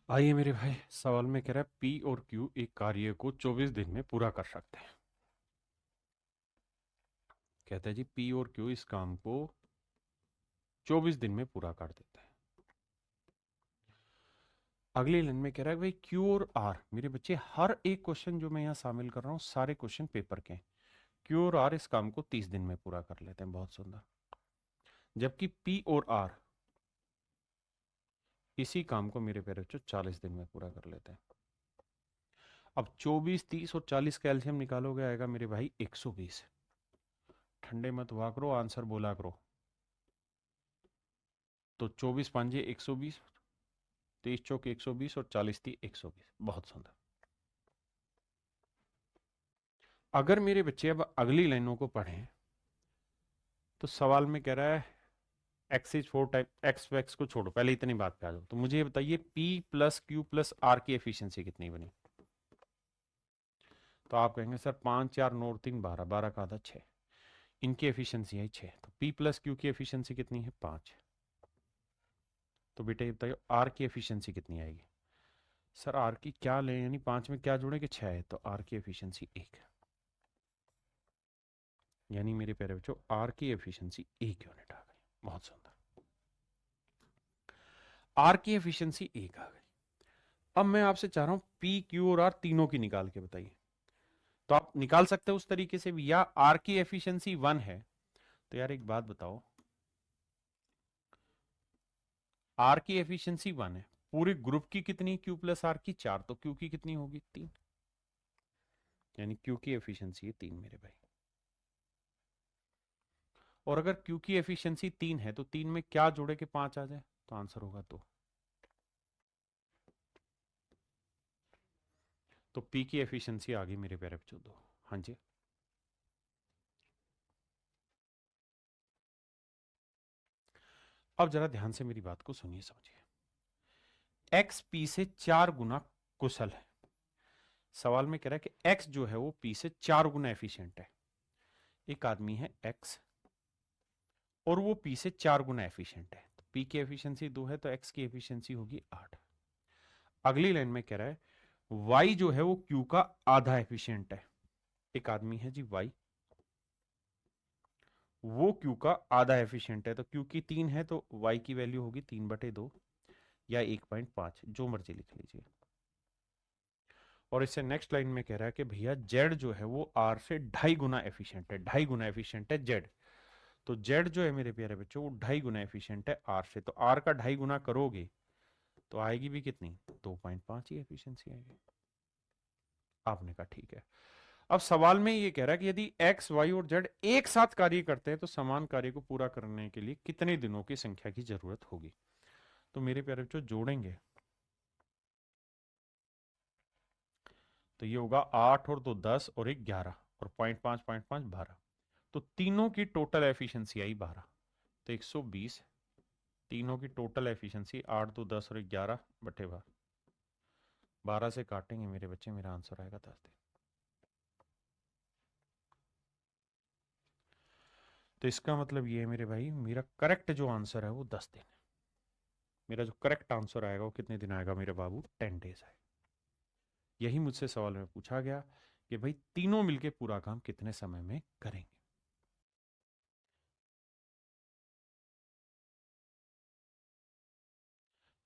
आइए मेरे भाई, सवाल में कह रहा है पी और क्यू एक कार्य को 24 दिन में पूरा कर सकते हैं। कहता है जी पी और क्यू इस काम को 24 दिन में पूरा कर देते हैं। अगली लाइन में कह रहा है भाई क्यू और आर, मेरे बच्चे हर एक क्वेश्चन जो मैं यहाँ शामिल कर रहा हूँ सारे क्वेश्चन पेपर के, क्यू और आर इस काम को 30 दिन में पूरा कर लेते हैं, बहुत सुंदर। जबकि पी और आर इसी काम को मेरे प्यारे बच्चों 40 दिन में पूरा कर लेते हैं। अब 24, 30 और 40 का एलसीएम निकालोगे आएगा मेरे भाई 120। ठंडे मत हुआ करो, आंसर बोला करो। तो 24 पांजे 120, 23 चौक 120 और 40 थी 120, बहुत सुंदर। अगर मेरे बच्चे अब अगली लाइनों को पढ़ें तो सवाल में कह रहा है x is 4 type x, x को छोड़ो, पहले इतनी बात पे आ जाओ। तो मुझे ये बताइए P plus Q plus R की एफिशिएंसी कितनी बनी? तो आप कहेंगे सर 5 4 9 3 12, 12 का आधा 6, इनकी एफिशिएंसी है 6, तो पी प्लस क्यू की एफिशिएंसी कितनी है? 5। तो बेटा ये बताइए आर की एफिशिएंसी कितनी आएगी? सर आर की क्या लें, यानी 5 में क्या जोड़े कि 6 है, तो आर की एफिशिएंसी 1 है, यानी मेरे प्यारे बच्चों आर की एफिशिएंसी 1 यूनिट आ गई, बहुत सुंदर। आर की एफिशिएंसी 1 आ गई। अब मैं आपसे चाह रहा हूं पी क्यू और आर तीनों की निकाल के बताइए। तो आप निकाल सकते हो उस तरीके से भी, या आर की एफिशिएंसी 1 है, तो यार एक बात बताओ, आर की एफिशिएंसी 1 है, पूरे ग्रुप की कितनी? क्यू प्लस आर की 4, तो क्यू की कितनी होगी? 3, यानी क्यू की एफिशिएंसी है 3 मेरे भाई। और अगर क्यू की एफिशिएंसी 3 है तो 3 में क्या जोड़े के 5 आ जाए? तो आंसर होगा 2। तो पी की एफिशिएंसी आ गई मेरे प्यारे बच्चों 2। हाँ जी, अब जरा ध्यान से मेरी बात को सुनिए समझिए। एक्स पी से 4 गुना कुशल है। सवाल में कह रहा है कि एक्स जो है वो पी से 4 गुना एफिशिएंट है। एक आदमी है एक्स और वो पी से 4 गुना एफिशिएंट है, तो पी की एफिशिएंसी 2 है तो एक्स की एफिशिएंसी होगी 8। अगली लाइन में कह रहा है वाई जो है वो क्यू का आधा एफिशिएंट है। एक आदमी है जी वाई, वो क्यू का आधा एफिशिएंट है, तो क्यू की 3 है तो वाई की वैल्यू होगी 3/2 या 1.5, जो मर्जी लिख लीजिए। और इससे नेक्स्ट लाइन में कह रहा है कि भैया जेड जो है वो आर से 2.5 गुना एफिशिएंट है, 2.5 गुना एफिशिएंट है जेड। तो जेड जो है मेरे प्यारे बच्चों वो 2.5 गुना एफिशिएंट है आर से, तो आर का 2.5 गुना करोगे तो आएगी भी कितनी? 2.5 ही एफिशिएंसी आएगी। आपने कहा ठीक है। अब सवाल में ये कह रहा है कि यदि एक्स वाई और जेड एक साथ कार्य करते हैं तो समान कार्य को पूरा करने के लिए कितने दिनों की संख्या की जरूरत होगी? तो मेरे प्यारे बच्चों जोड़ेंगे तो ये होगा 8 और 2 10 और 1 11 और 0.5 12, तो तीनों की टोटल एफिशिएंसी आई 12, तो 120। तीनों की टोटल एफिशिएंसी 8 2 10 और 11 बटे 12, 12 से काटेंगे मेरे बच्चे, मेरा आंसर आएगा 10 दिन। तो इसका मतलब ये है मेरे भाई, मेरा करेक्ट जो आंसर है वो 10 दिन है। मेरा जो करेक्ट आंसर आएगा वो कितने दिन आएगा मेरे बाबू? 10 डेज आएगा। यही मुझसे सवाल में पूछा गया कि भाई तीनों मिलके पूरा काम कितने समय में करेंगे।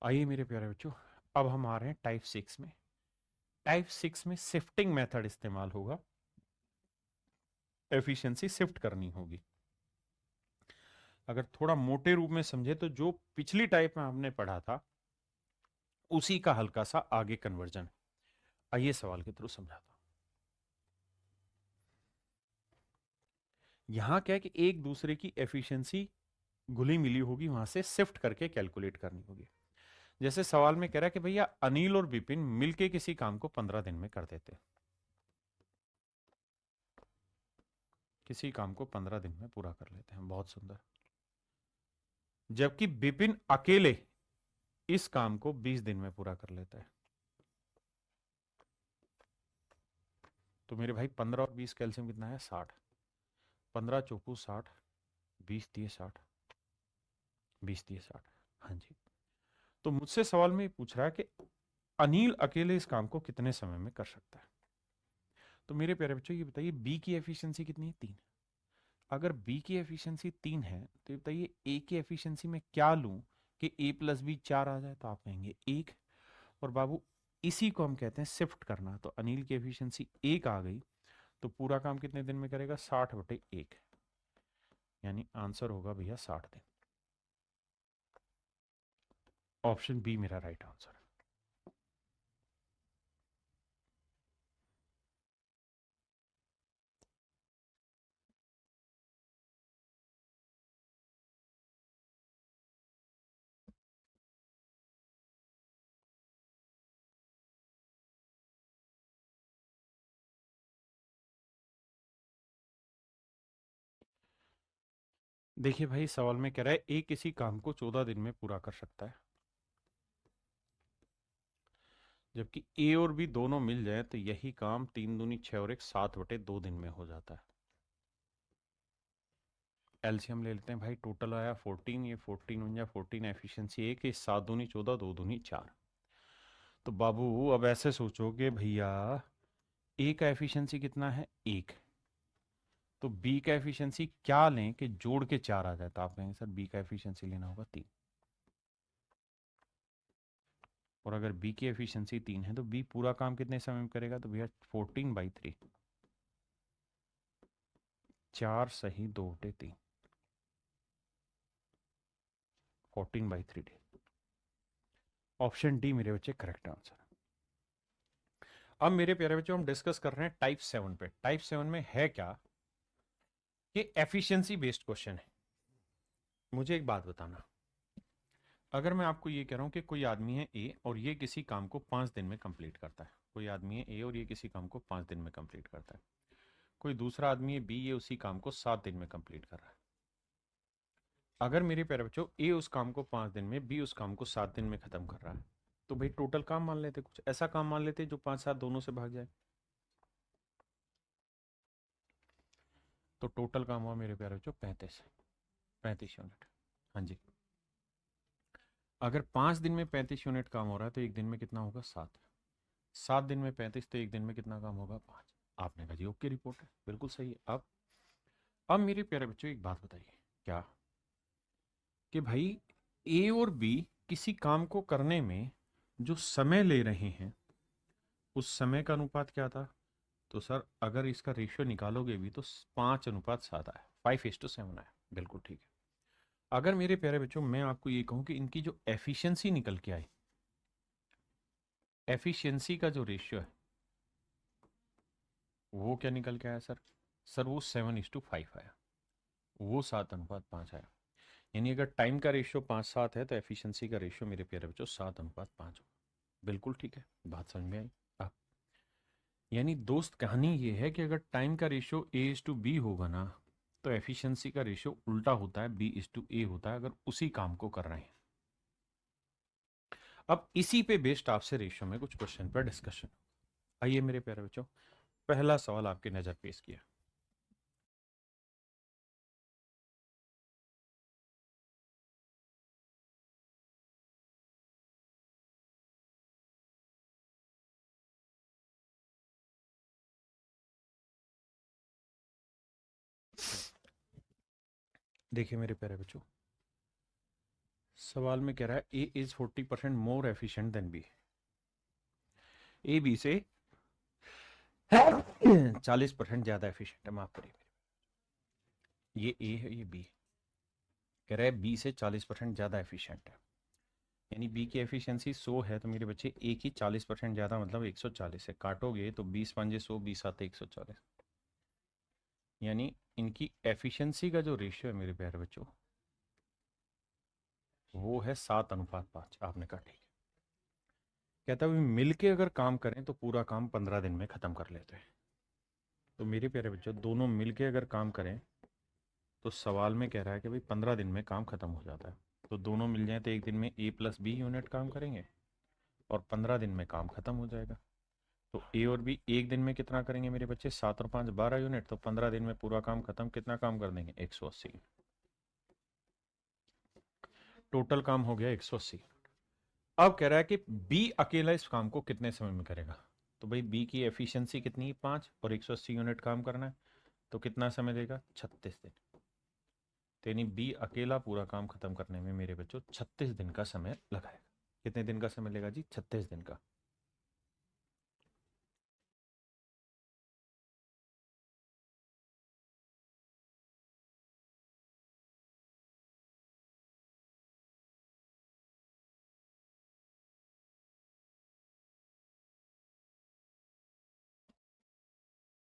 आइए मेरे प्यारे बच्चों, अब हम आ रहे हैं टाइप 6 में। टाइप 6 में शिफ्टिंग मेथड इस्तेमाल होगा, एफिशिएंसी शिफ्ट करनी होगी। अगर थोड़ा मोटे रूप में समझे तो जो पिछली टाइप में हमने पढ़ा था उसी का हल्का सा आगे कन्वर्जन। आइए सवाल के थ्रू समझाता हूं। यहां क्या है कि एक दूसरे की एफिशिएंसी घुली मिली होगी, वहां से शिफ्ट करके कैलकुलेट करनी होगी। जैसे सवाल में कह रहा है कि भैया अनिल और विपिन मिलके किसी काम को 15 दिन में कर देते हैं, किसी काम को 15 दिन में पूरा कर लेते हैं, बहुत सुंदर। जबकि विपिन अकेले इस काम को 20 दिन में पूरा कर लेता है। तो मेरे भाई 15 और 20 कैल्शियम कितना है? 60। 15 चौकू 60, 20 दिए 60, 20 दिए 60। हाँ जी। तो मुझसे सवाल में पूछ रहा है कि अनिल अकेले इस काम को कितने समय में कर सकता है। तो मेरे प्यारे बच्चों ये बताइए, बी की एफिशिएंसी कितनी है? 3। अगर बी की एफिशिएंसी 3 है तो ये बताइए ए की एफिशिएंसी में क्या लूं कि ए प्लस बी 4 आ जाए? तो आप कहेंगे 1। और बाबू इसी को हम कहते हैं शिफ्ट करना। तो अनिल की एफिशिएंसी 1 आ गई, तो पूरा काम कितने दिन में करेगा? 60/1, यानी आंसर होगा भैया 60 दिन। ऑप्शन बी मेरा राइट आंसर है। देखिए भाई सवाल में कह रहा है ए किसी काम को 14 दिन में पूरा कर सकता है, जबकि ए और बी दोनों मिल जाए तो यही काम 3 दूनी 6 और 1 7/2 दिन में हो जाता है। एलसीएम ले लेते हैं भाई, टोटल आया 14, ये 14 बन जाए 14, एफिशिएंसी 1, 7 दूनी 14, 2 दूनी 4। तो बाबू अब ऐसे सोचोगे भैया ए का एफिशिएंसी कितना है? 1। तो बी का एफिशिएंसी क्या लें कि जोड़ के 4 आ जाए? तो आप कहेंगे सर बी का एफिशिएंसी लेना होगा 3। और अगर बी की एफिशिएंसी 3 है तो बी पूरा काम कितने समय में करेगा? तो भैया 14/3, 4 सही 2/3, 14/3 डे। ऑप्शन डी मेरे बच्चे करेक्ट आंसर। अब मेरे प्यारे बच्चों हम डिस्कस कर रहे हैं टाइप 7 पे। टाइप 7 में है क्या कि एफिशिएंसी बेस्ड क्वेश्चन है। मुझे एक बात बताना, अगर मैं आपको ये कह रहा हूं कि कोई आदमी है ए और ये किसी काम को 5 दिन में कंप्लीट करता है, कोई आदमी है ए और ये किसी काम को 5 दिन में कंप्लीट करता है, कोई दूसरा आदमी है बी, ये उसी काम को 7 दिन में कंप्लीट कर रहा है। अगर मेरे प्यारे बच्चों ए उस काम को 5 दिन में, बी उस काम को 7 दिन में खत्म कर रहा है, तो भाई टोटल काम मान लेते, कुछ ऐसा काम मान लेते जो 5-7 दोनों से भाग जाए। तो टोटल काम हुआ मेरे प्यारे बच्चों 35 यूनिट। हाँ जी। अगर 5 दिन में 35 यूनिट काम हो रहा है तो एक दिन में कितना होगा? 7। 7 दिन में 35, तो एक दिन में कितना काम होगा? 5। आपने कहा जी ओके, रिपोर्ट है, बिल्कुल सही है। अब मेरे प्यारे बच्चों एक बात बताइए, क्या कि भाई ए और बी किसी काम को करने में जो समय ले रहे हैं उस समय का अनुपात क्या था? तो सर अगर इसका रेशियो निकालोगे भी तो 5:7 आया, 5:7 आया, बिल्कुल ठीक है। अगर मेरे प्यारे बच्चों मैं आपको ये कहूं कि इनकी जो एफिशिएंसी निकल के आई, एफिशिएंसी का जो रेशियो है वो क्या निकल के आया सर? सर वो 7:5 आया, वो 7:5 आया। यानी अगर टाइम का रेशियो 5-7 है तो एफिशिएंसी का रेशियो मेरे प्यारे बच्चों 7:5 होगा। बिल्कुल ठीक है, बात समझ में आई आप? यानी दोस्त कहानी ये है कि अगर टाइम का रेशियो A/B होगा ना तो एफिशिएंसी का रेशियो उल्टा होता है, B/A होता है, अगर उसी काम को कर रहे हैं। अब इसी पे बेस्ड आपसे रेशियो में कुछ क्वेश्चन पर डिस्कशन। आइए मेरे प्यारे बच्चों, पहला सवाल आपकी नजर पेश किया। देखिए मेरे प्यारे बच्चों, सवाल में कह रहा है A is 40% more efficient than B. A B से 40% ज्यादा एफिशिएंट है, माफ करिए, ये ए है ये बी। कह रहा है बी से 40% ज्यादा एफिशिएंट है, यानी बी की एफिशिएंसी 100 है तो मेरे बच्चे ए की 40% ज्यादा मतलब 140 है। काटोगे तो 20 पंजे 100, 20 आते 140, यानी इनकी एफिशिएंसी का जो रेशियो है मेरे प्यारे बच्चों वो है 7:5। आपने कहा ठीक है। कहता है मिलके अगर काम करें तो पूरा काम 15 दिन में खत्म कर लेते हैं। तो मेरे प्यारे बच्चों दोनों मिलके अगर काम करें तो सवाल में कह रहा है कि भाई 15 दिन में काम खत्म हो जाता है। तो दोनों मिल जाए तो एक दिन में ए प्लस बी यूनिट काम करेंगे और 15 दिन में काम खत्म हो जाएगा। तो ए और बी एक दिन में कितना करेंगे मेरे बच्चे, 7 और 5 12 यूनिट। तो 15 दिन में पूरा काम खत्म, कितना काम कर देंगे, 180। टोटल काम हो गया 180। अब कह रहा है कि बी अकेला इस काम को कितने समय में करेगा। तो भाई बी की एफिशिएंसी कितनी है, 5, और 180 यूनिट काम करना है तो कितना समय लेगा, 36 दिन। तो यानी बी अकेला पूरा काम खत्म करने में मेरे बच्चों 36 दिन का समय लगाएगा। कितने दिन का समय लेगा जी, 36 दिन का।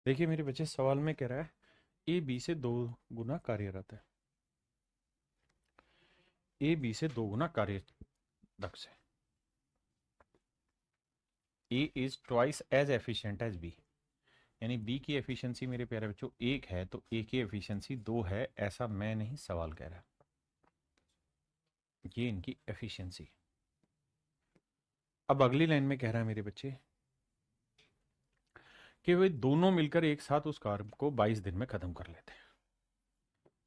देखिए मेरे बच्चे सवाल में कह रहा है ए बी से 2 गुना कार्यरत है। ए बी से 2 गुना कार्यदक्ष है। A is twice as efficient as B, यानी बी की एफिशिएंसी मेरे प्यारे बच्चों 1 है तो ए की एफिशिएंसी 2 है, ऐसा मैं नहीं, सवाल कह रहा है। ये इनकी एफिशिएंसी। अब अगली लाइन में कह रहा है मेरे बच्चे कि वे दोनों मिलकर एक साथ उस कार्य को 22 दिन में खत्म कर लेते हैं।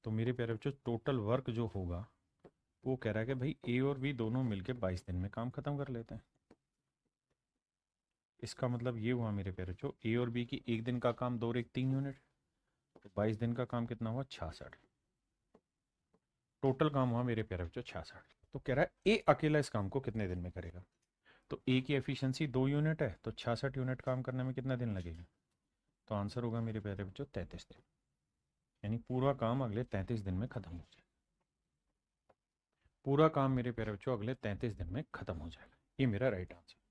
तो मेरे प्यारे बच्चों टोटल वर्क जो होगा वो कह रहा है कि भाई ए और बी दोनों मिलकर 22 दिन में काम खत्म कर लेते हैं। इसका मतलब ये हुआ मेरे प्यारे बच्चों ए और बी की एक दिन का काम 2 और 1 3 यूनिट, तो 22 दिन का काम कितना हुआ, 66। टोटल काम हुआ मेरे प्यारे बच्चों 66। तो कह रहा है ए अकेला इस काम को कितने दिन में करेगा। तो ए की एफिशिएंसी 2 यूनिट है तो 66 यूनिट काम करने में कितना दिन लगेगा। तो आंसर होगा मेरे प्यारे बच्चों 33 दिन, यानी पूरा काम अगले 33 दिन में खत्म हो जाएगा। पूरा काम मेरे प्यारे बच्चों अगले 33 दिन में खत्म हो जाएगा। ये मेरा राइट आंसर।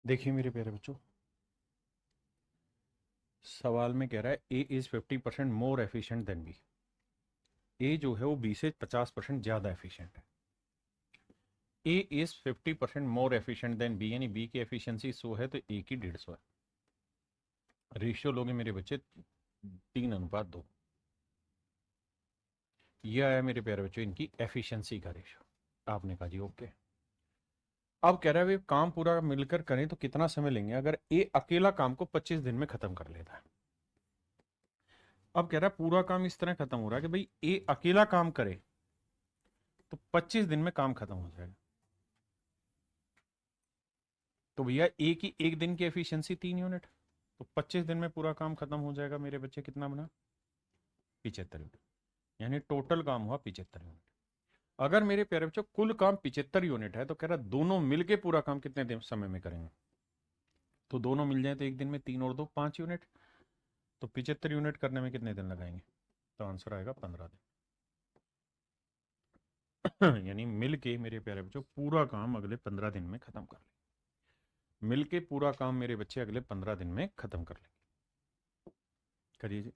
देखिए मेरे प्यारे बच्चों सवाल में कह रहा है A is 50% more efficient than B. A जो है वो बी से 50% ज्यादा एफिशिएंट है। A is 50% more efficient than B, यानी बी की एफिशिएंसी 100 है तो ए की 150 है। रेशियो लोगे मेरे बच्चे 3:2। ये आया मेरे प्यारे बच्चों इनकी एफिशिएंसी का रेशियो। आपने कहा जी ओके। अब कह रहा है काम पूरा मिलकर करें तो कितना समय लेंगे, अगर ए अकेला काम को 25 दिन में खत्म कर लेता है। अब कह रहा है पूरा काम इस तरह खत्म हो रहा है कि भाई ए अकेला काम करे तो 25 दिन में काम खत्म हो जाएगा। तो भैया ए की एक दिन की एफिशिएंसी 3 यूनिट, तो 25 दिन में पूरा काम खत्म हो जाएगा मेरे बच्चे, कितना बना, 75 यूनिट, यानी टोटल काम हुआ 75 यूनिट। अगर मेरे प्यारे बच्चों कुल काम 75 यूनिट है तो कह रहा दोनों मिलके पूरा काम कितने दिन समय में करेंगे। तो दोनों मिल जाए तो एक दिन में 3 और 2 5 यूनिट, तो 75 यूनिट करने में कितने दिन लगाएंगे। तो आंसर आएगा 15 दिन। यानी मिल के मेरे प्यारे बच्चों पूरा काम अगले 15 दिन में खत्म कर लेंगे। मिल के पूरा काम मेरे बच्चे अगले 15 दिन में खत्म कर लेंगे। करिए जी।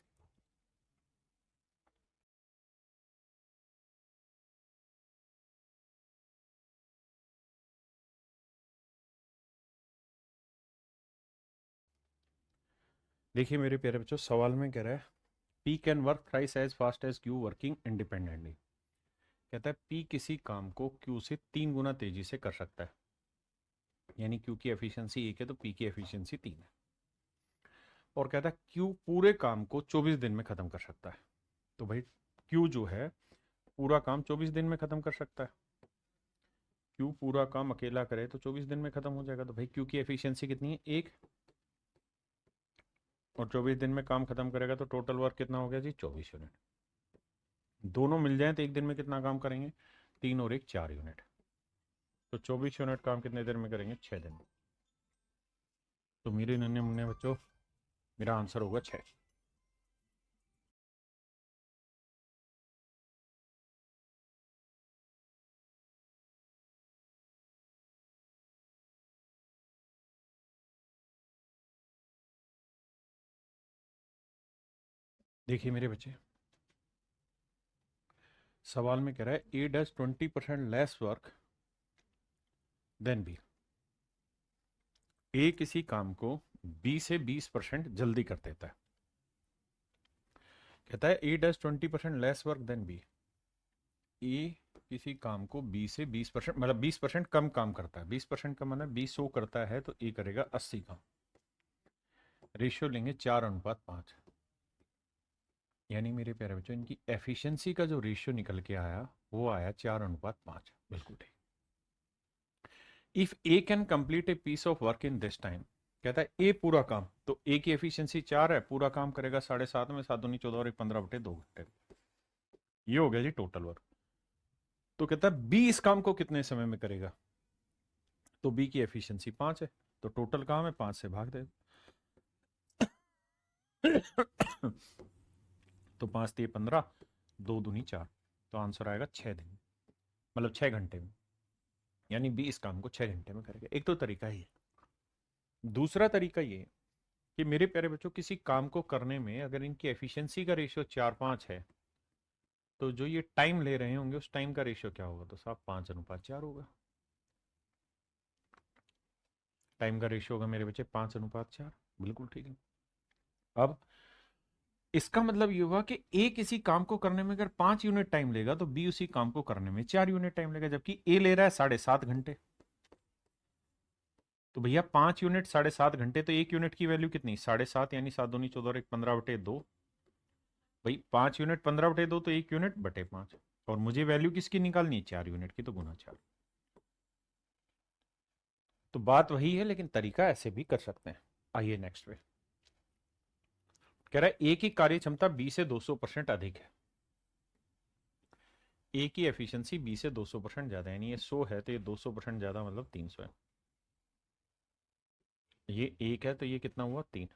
देखिए मेरे प्यारे बच्चों सवाल में कह रहा है P can work thrice as fast as Q working independently. कहता है पी किसी काम को क्यू से 3 गुना तेजी से कर सकता है, यानी क्यू की एफिशिएंसी 1 है तो पी की एफिशिएंसी 3 है। और कहता है क्यू पूरे काम को 24 दिन में खत्म कर सकता है। तो भाई क्यू जो है पूरा काम 24 दिन में खत्म कर सकता है। क्यू पूरा काम अकेला करे तो 24 दिन में खत्म हो जाएगा। तो भाई क्यू की एफिशिएंसी कितनी है? 1। और 24 दिन में काम खत्म करेगा तो टोटल वर्क कितना हो गया जी? 24 यूनिट। दोनों मिल जाए तो एक दिन में कितना काम करेंगे? 3 और 1 4 यूनिट। तो 24 यूनिट काम कितने देर में करेंगे? 6 दिन में। तो मेरे नन्हे मुन्ने बच्चों, मेरा आंसर होगा 6। देखिए मेरे बच्चे, सवाल में कह रहा है A does 20% less work than B. A किसी काम को बी से 20% जल्दी कर देता है। कहता है A does 20% less work than B. A किसी काम को बी से 20% मतलब 20% कम काम करता है। 20% का मतलब 20 100 करता है तो ए करेगा 80 काम। रेशियो लेंगे 4:5। यानी मेरे प्यारे बच्चों, इनकी एफिशिएंसी का जो रेशियो निकल के आया वो आया 4:5। बिल्कुल ठीक। If A can complete a piece of work in this time, कहता है ए पूरा काम, तो ए की एफिशिएंसी 4 है, पूरा काम करेगा 7.5 में, 7 दूनी 14 और 15/2 घंटे। ये हो गया जी टोटल वर्क। तो कहता है बी इस काम को कितने समय में करेगा? तो बी की एफिशिएंसी 5 है, तो टोटल काम है 5 से भाग दे। तो 5 दिए 15, 2 दूनी 4, तो आंसर आएगा 6 दिन, मतलब 6 घंटे में। यानी बी इस काम को 6 घंटे में करेगा। एक तो तरीका ही है। दूसरा तरीका ये कि मेरे प्यारे बच्चों, किसी काम को करने में अगर इनकी एफिशिएंसी का रेशियो 4:5 है, तो जो ये टाइम ले रहे होंगे उस टाइम का रेशियो क्या होगा? तो साहब 5:4 होगा। टाइम का रेशियो होगा मेरे बच्चे 5:4। बिल्कुल ठीक है। अब इसका मतलब ये हुआ कि ए किसी काम को करने में अगर 5 यूनिट टाइम लेगा तो बी उसी काम को करने में 4 यूनिट टाइम लेगा, जबकि ए ले रहा है 7.5 घंटे। तो भैया 5 यूनिट 7.5 घंटे, तो 1 यूनिट की वैल्यू कितनी? 7.5, यानी 7 दूनी 14 और 1 15/2। भाई 5 यूनिट 15/2, तो 1 यूनिट/5। और मुझे वैल्यू किसकी निकालनी है? 4 यूनिट की, तो गुना 4। तो बात वही है, लेकिन तरीका ऐसे भी कर सकते हैं। आइए नेक्स्ट पे। कह रहा है ए की कार्य क्षमता बी से 200% अधिक है। ए की एफिशिएंसी बी से 200% ज्यादा है, यानी ये 100 है तो ये 200% ज्यादा, मतलब 300 है। ये 1 है तो ये कितना हुआ? 3।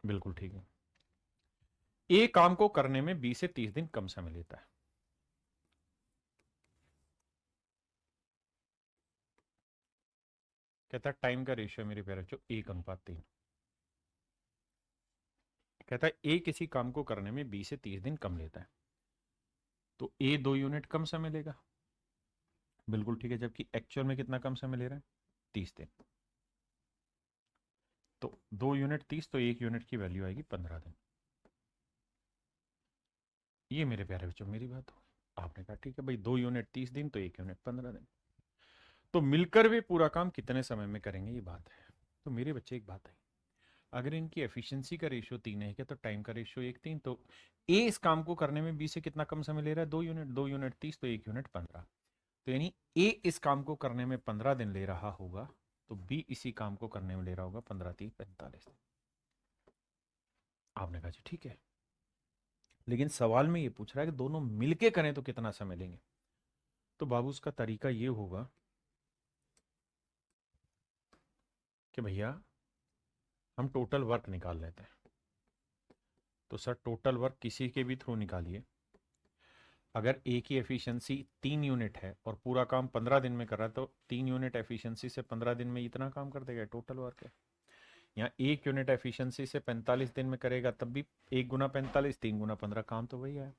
बिल्कुल ठीक है। ए काम को करने में बी से 30 दिन कम समय लेता है। कहता है टाइम का रेशियो मेरे प्यारे बच्चों 1:3। कहता है ए किसी काम को करने में बी से 30 दिन कम लेता है, तो ए 2 यूनिट कम समय लेगा। बिल्कुल ठीक है। जबकि एक्चुअल में कितना कम समय ले रहा है? 30 दिन। तो 2 यूनिट 30, तो 1 यूनिट की वैल्यू आएगी 15 दिन। ये मेरे प्यारे बच्चों मेरी बात हो। आपने कहा ठीक है भाई, 2 यूनिट 30 दिन, तो 1 यूनिट 15 दिन। तो मिलकर वे पूरा काम कितने समय में करेंगे, ये बात है। तो मेरे बच्चे एक बात है, अगर इनकी एफिशिएंसी का रेशियो 3 है क्या, तो टाइम का रेशियो 1:3, तो ए इस काम को करने में बी से कितना कम समय ले रहा है? 2 यूनिट। 2 यूनिट 30, तो 1 यूनिट 15। तो यानी ए इस काम को करने में 15 दिन ले रहा होगा, तो बी इसी काम को करने में ले रहा होगा 15 3 45 दिन। आपने कहा जी ठीक है, लेकिन सवाल में ये पूछ रहा है कि दोनों मिलके करें तो कितना समय लेंगे। तो बाबू उसका तरीका ये होगा कि भैया हम टोटल वर्क निकाल लेते हैं। तो सर टोटल वर्क किसी के भी थ्रू निकालिए। अगर ए की एफिशिएंसी 3 यूनिट है और पूरा काम 15 दिन में कर रहा है, तो 3 यूनिट एफिशिएंसी से 15 दिन में इतना काम कर देगा, टोटल वर्क है। यहाँ 1 यूनिट एफिशिएंसी से 45 दिन में करेगा, तब भी 1 × 45, 3 × 15, काम तो वही है।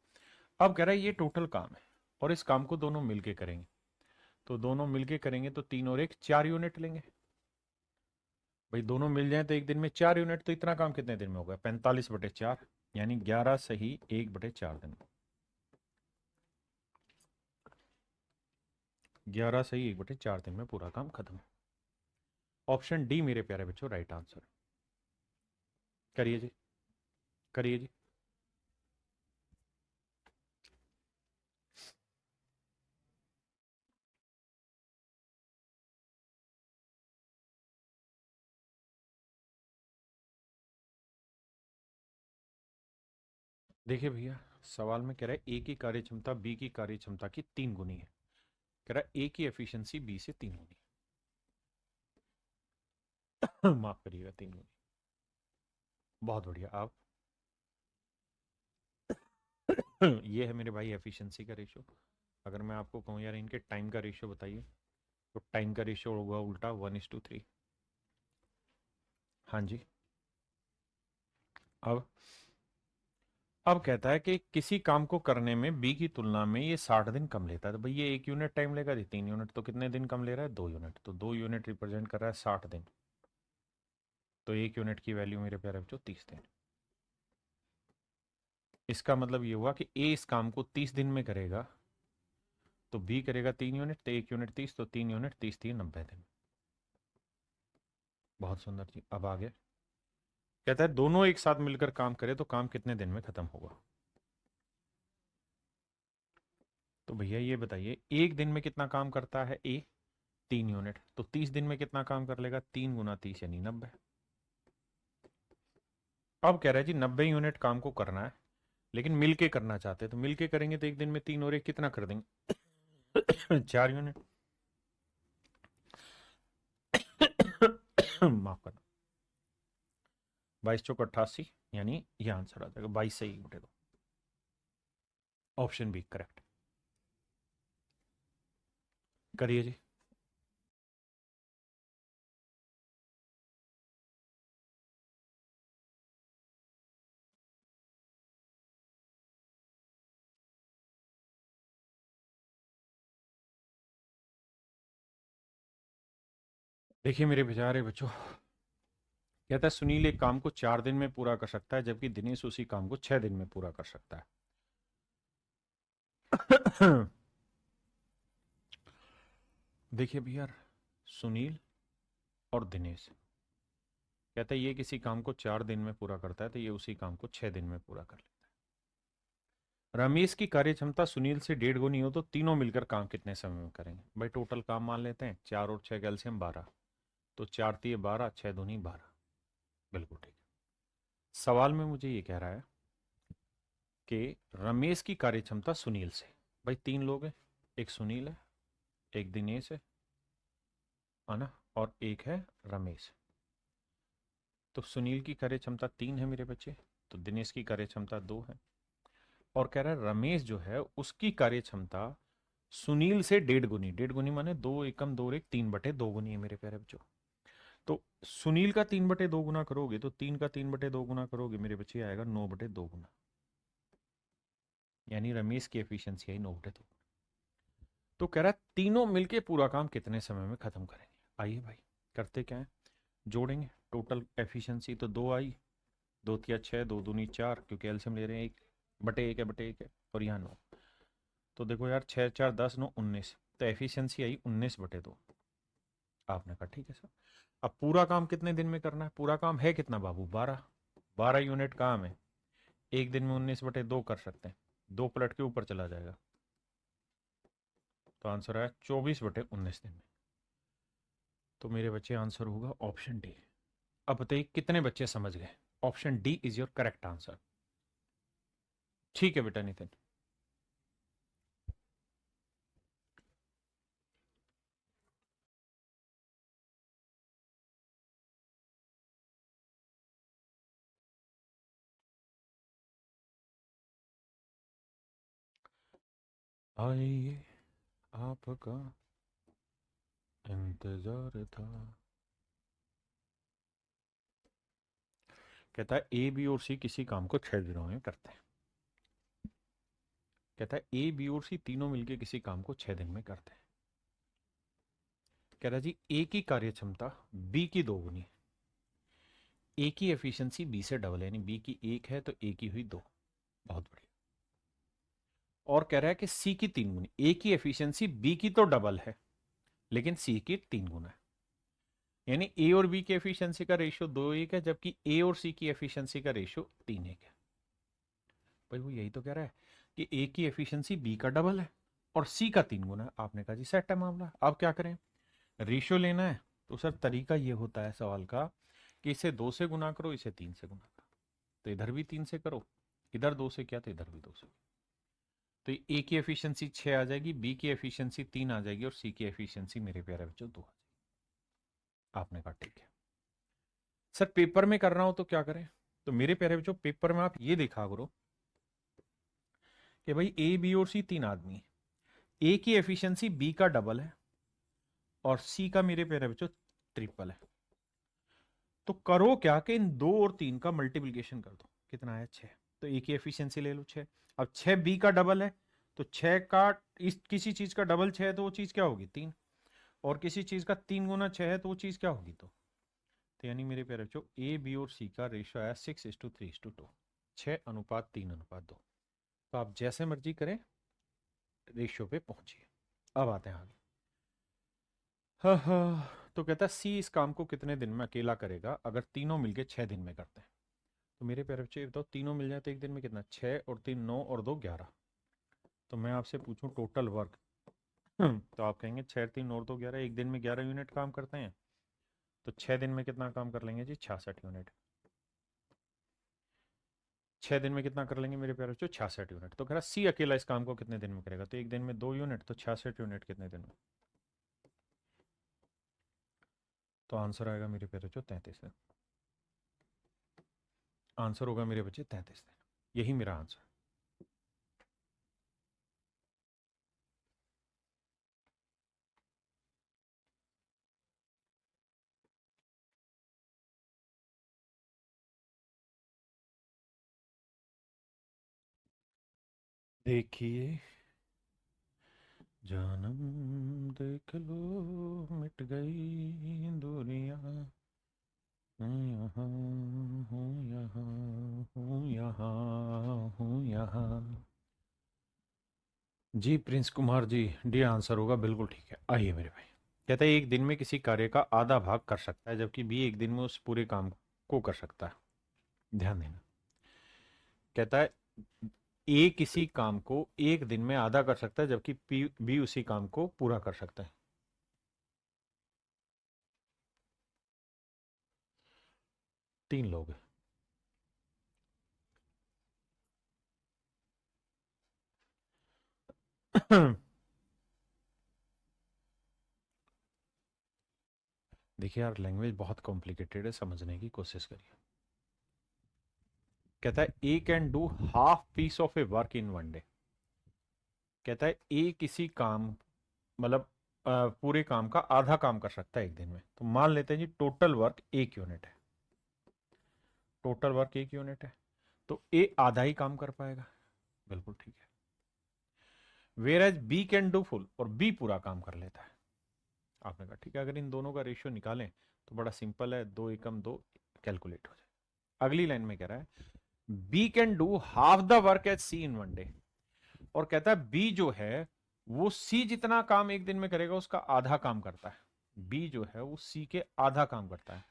अब कह रहा है ये टोटल काम है और इस काम को दोनों मिलके करेंगे। तो दोनों मिलके करेंगे तो 3 और 1 4 यूनिट लेंगे। भाई दोनों मिल जाए तो एक दिन में 4 यूनिट, तो इतना काम कितने दिन में होगा? 45/4, यानी 11 सही 1/4 दिन। 11 सही 1/4 दिन में पूरा काम खत्म। ऑप्शन डी मेरे प्यारे बच्चों राइट आंसर। करिए जी, करिए जी। देखिए भैया, सवाल में कह रहा है ए की कार्य क्षमता बी की कार्य क्षमता की 3 गुनी है। कह रहा है ए की एफिशिएंसी बी से 3 गुनी है। माफ करिएगा, 3 गुनी। बहुत बढ़िया। आप ये है मेरे भाई एफिशिएंसी का रेशियो। अगर मैं आपको कहूँ यार इनके टाइम का रेशियो बताइए, तो टाइम का रेशियो होगा उल्टा 1:3। हाँ जी। अब कहता है कि किसी काम को करने में बी की तुलना में ये 60 दिन कम लेता है। तो भाई ये 1 यूनिट टाइम लेगा, ये 3 यूनिट, तो कितने दिन कम ले रहा है? 2 यूनिट। तो 2 यूनिट रिप्रेजेंट कर रहा है 60 दिन। तो 1 यूनिट की वैल्यू मेरे प्यारे बच्चों 30 दिन। इसका मतलब ये हुआ कि ए इस काम को 30 दिन में करेगा, तो बी करेगा 3 यूनिट, तो 1 यूनिट 30, तो 3 यूनिट 30 3 90 दिन। बहुत सुंदर जी। अब आगे कहता है दोनों एक साथ मिलकर काम करे तो काम कितने दिन में खत्म होगा? तो भैया ये बताइए, एक दिन में कितना काम करता है ए? 3 यूनिट। तो 30 दिन में कितना काम कर लेगा? 3 × 30 यानी 90। अब कह रहा है जी 90 यूनिट काम को करना है, लेकिन मिलके करना चाहते हैं। तो मिलके करेंगे तो एक दिन में 3 और 1 कितना कर देंगे? 4 यूनिट। माफ करना। 22 × 4 = 88, यानी ये आंसर आ जाएगा। 22 सही बटे 2, ऑप्शन बी करेक्ट। करिए जी। देखिए मेरे बेचारे बच्चों, कहता है सुनील एक काम को 4 दिन में पूरा कर सकता है, जबकि दिनेश उसी काम को 6 दिन में पूरा कर सकता है। देखिए भैया, सुनील और दिनेश, कहता है ये किसी काम को 4 दिन में पूरा करता है, तो ये उसी काम को 6 दिन में पूरा कर लेता है। रमेश की कार्य क्षमता सुनील से 1.5 गुनी हो, तो तीनों मिलकर काम कितने समय में करेंगे? भाई टोटल काम मान लेते हैं, 4 और 6 कैल्शियम 12, तो 4×3 = 12, 6×2 = 12। बिल्कुल ठीक है। सवाल में मुझे ये कह रहा है कि रमेश की कार्य क्षमता सुनील से, भाई 3 लोग हैं, एक सुनील है, एक दिनेश है ना, और एक है रमेश। तो सुनील की कार्य क्षमता 3 है मेरे बच्चे, तो दिनेश की कार्य क्षमता 2 है। और कह रहा है रमेश जो है उसकी कार्य क्षमता सुनील से 1.5 गुनी, 1.5 गुनी माने 2 × 1 = 3/2 गुनी है मेरे प्यारे बच्चों। तो सुनील का 3/2 गुना करोगे, तो 3 का 3/2 गुना करोगे मेरे बच्चे, आएगा 9/2 गुना। यानी रमेश की एफिशिएंसी आई 9/2। तो कह रहा है तीनों मिलके पूरा काम कितने समय में खत्म करेंगे? आइए भाई, करते क्या है, जोड़ेंगे। टोटल एफिशिएंसी तो 2 आई, 2×3 = 6, 2×2 = 4, क्योंकि एलसीएम ले रहे हैं 1/1 है, और यहाँ 9। तो देखो यार, 6×4 = 10, 9 19, तो एफिशिएंसी आई 19/2। आपने कहा ठीक है सर। अब पूरा काम कितने दिन में करना है? पूरा काम है कितना बाबू? 12। 12 यूनिट काम है, एक दिन में 19/2 कर सकते हैं, 2 पलट के ऊपर चला जाएगा, तो आंसर आया 24/19 दिन में। तो मेरे बच्चे आंसर होगा ऑप्शन डी। अब बताइए कितने बच्चे समझ गए? Option D is your correct answer. ठीक है बेटा नितिन। आइए, आपका इंतजार था। कहता है ए बी और सी किसी काम को 6 दिनों में करते हैं। कहता है ए बी और सी तीनों मिलके किसी काम को 6 दिन में करते हैं। कह रहा है जी ए की कार्य क्षमता बी की 2 गुनी, ए की एफिशिएंसी बी से डबल है, यानी बी की 1 है तो ए की हुई 2। बहुत बढ़िया। और कह रहा है कि सी की 3 गुनी, ए की एफिशिएंसी बी की तो डबल है, लेकिन सी की 3 गुना है। यानी ए और बी की एफिशिएंसी का रेशियो 2:1 है, जबकि ए और सी की एफिशिएंसी का रेशियो 3:1 है। भाई वो यही तो कह रहा है कि ए की एफिशिएंसी बी का डबल है और सी का 3 गुना है। आपने कहा जी सेट है मामला। अब क्या करें? रेशियो लेना है, तो सर तरीका ये होता है सवाल का कि इसे 2 से गुना करो, इसे 3 से गुना करो। तो इधर भी 3 से करो, इधर 2 से किया तो इधर भी 2 से। तो ए की एफिशिएंसी 6 आ जाएगी, बी की एफिशिएंसी 3 आ जाएगी और सी की एफिशिएंसी मेरे प्यारे बच्चों 2 आ जाएगी। आपने कहा ठीक है सर, पेपर में कर रहा हूं तो क्या करें? तो मेरे प्यारे बच्चों पेपर में आप ये देखा करो कि भाई ए बी और सी 3 आदमी है, ए की एफिशिएंसी बी का डबल है और सी का मेरे प्यारे बच्चों ट्रिपल है। तो करो क्या कि इन 2 और 3 का मल्टीप्लीकेशन कर दो, कितना है 6। तो ए की एफिशिएंसी ले लो 6। अब 6 बी का डबल है, तो 6 का इस किसी चीज का डबल 6 है तो वो चीज क्या होगी 3, और किसी चीज का 3 गुना 6 है तो वो चीज क्या होगी 2। तो यानी मेरे प्यारे बच्चों ए बी और सी का रेशियो आया 6:3:2, 6:3:2। तो आप जैसे मर्जी करें रेशियो पे पहुंचिए। अब आते हैं आगे। हाँ हाँ, तो कहता है सी इस काम को कितने दिन में अकेला करेगा अगर तीनों मिलके 6 दिन में करते हैं। तो मेरे प्यारे बच्चे बताओ, तीनों मिल जाए तो एक दिन में कितना, 6 और 3 9 और 2 11। तो मैं आपसे पूछूं टोटल वर्क, तो आप कहेंगे 6 3 और 2 11, एक दिन में 11 यूनिट काम करते हैं। तो 6 दिन में कितना काम कर लेंगे जी, 66 यूनिट। 6 दिन में कितना कर लेंगे मेरे प्यारे बच्चों, 66 यूनिट। तो कह रहा सी अकेला इस काम को कितने दिन में करेगा? तो एक दिन में 2 यूनिट, तो 66 यूनिट कितने दिन में? तो आंसर आएगा मेरे प्यारे बच्चों 33 दिन। आंसर होगा मेरे बच्चे 33 दिन, यही मेरा आंसर। देखिए जानम देख लो मिट गई दूरियां, यहाँ हूँ यहाँ हूँ यहाँ हूँ यहाँ। जी Prince Kumar ji, D answer होगा, बिल्कुल ठीक है। आइए मेरे भाई, कहता है एक दिन में किसी कार्य का आधा भाग कर सकता है जबकि बी एक दिन में उस पूरे काम को कर सकता है। ध्यान देना, कहता है ए किसी काम को एक दिन में आधा कर सकता है जबकि बी उसी काम को पूरा कर सकता है। 3 लोग हैं। देखिए यार, लैंग्वेज बहुत कॉम्प्लिकेटेड है, समझने की कोशिश करिए। कहता है A can do half piece of a work in 1 day. कहता है ए किसी काम, मतलब पूरे काम का आधा काम कर सकता है एक दिन में। तो मान लेते हैं जी टोटल वर्क 1 यूनिट है, टोटल वर्क 1 यूनिट है, तो ए आधा ही काम कर पाएगा। बिल्कुल ठीक है। Whereas B can do full, और बी पूरा काम कर लेता है। आपने कहा ठीक है, अगर इन दोनों का रेशियो निकालें तो बड़ा सिंपल है, 2 एकम 2 कैलकुलेट हो जाए। अगली लाइन में कह रहा है B can do half the work as C in 1 day. और कहता है बी जो है वो सी जितना काम एक दिन में करेगा उसका आधा काम करता है। बी जो है वो सी के आधा काम करता है।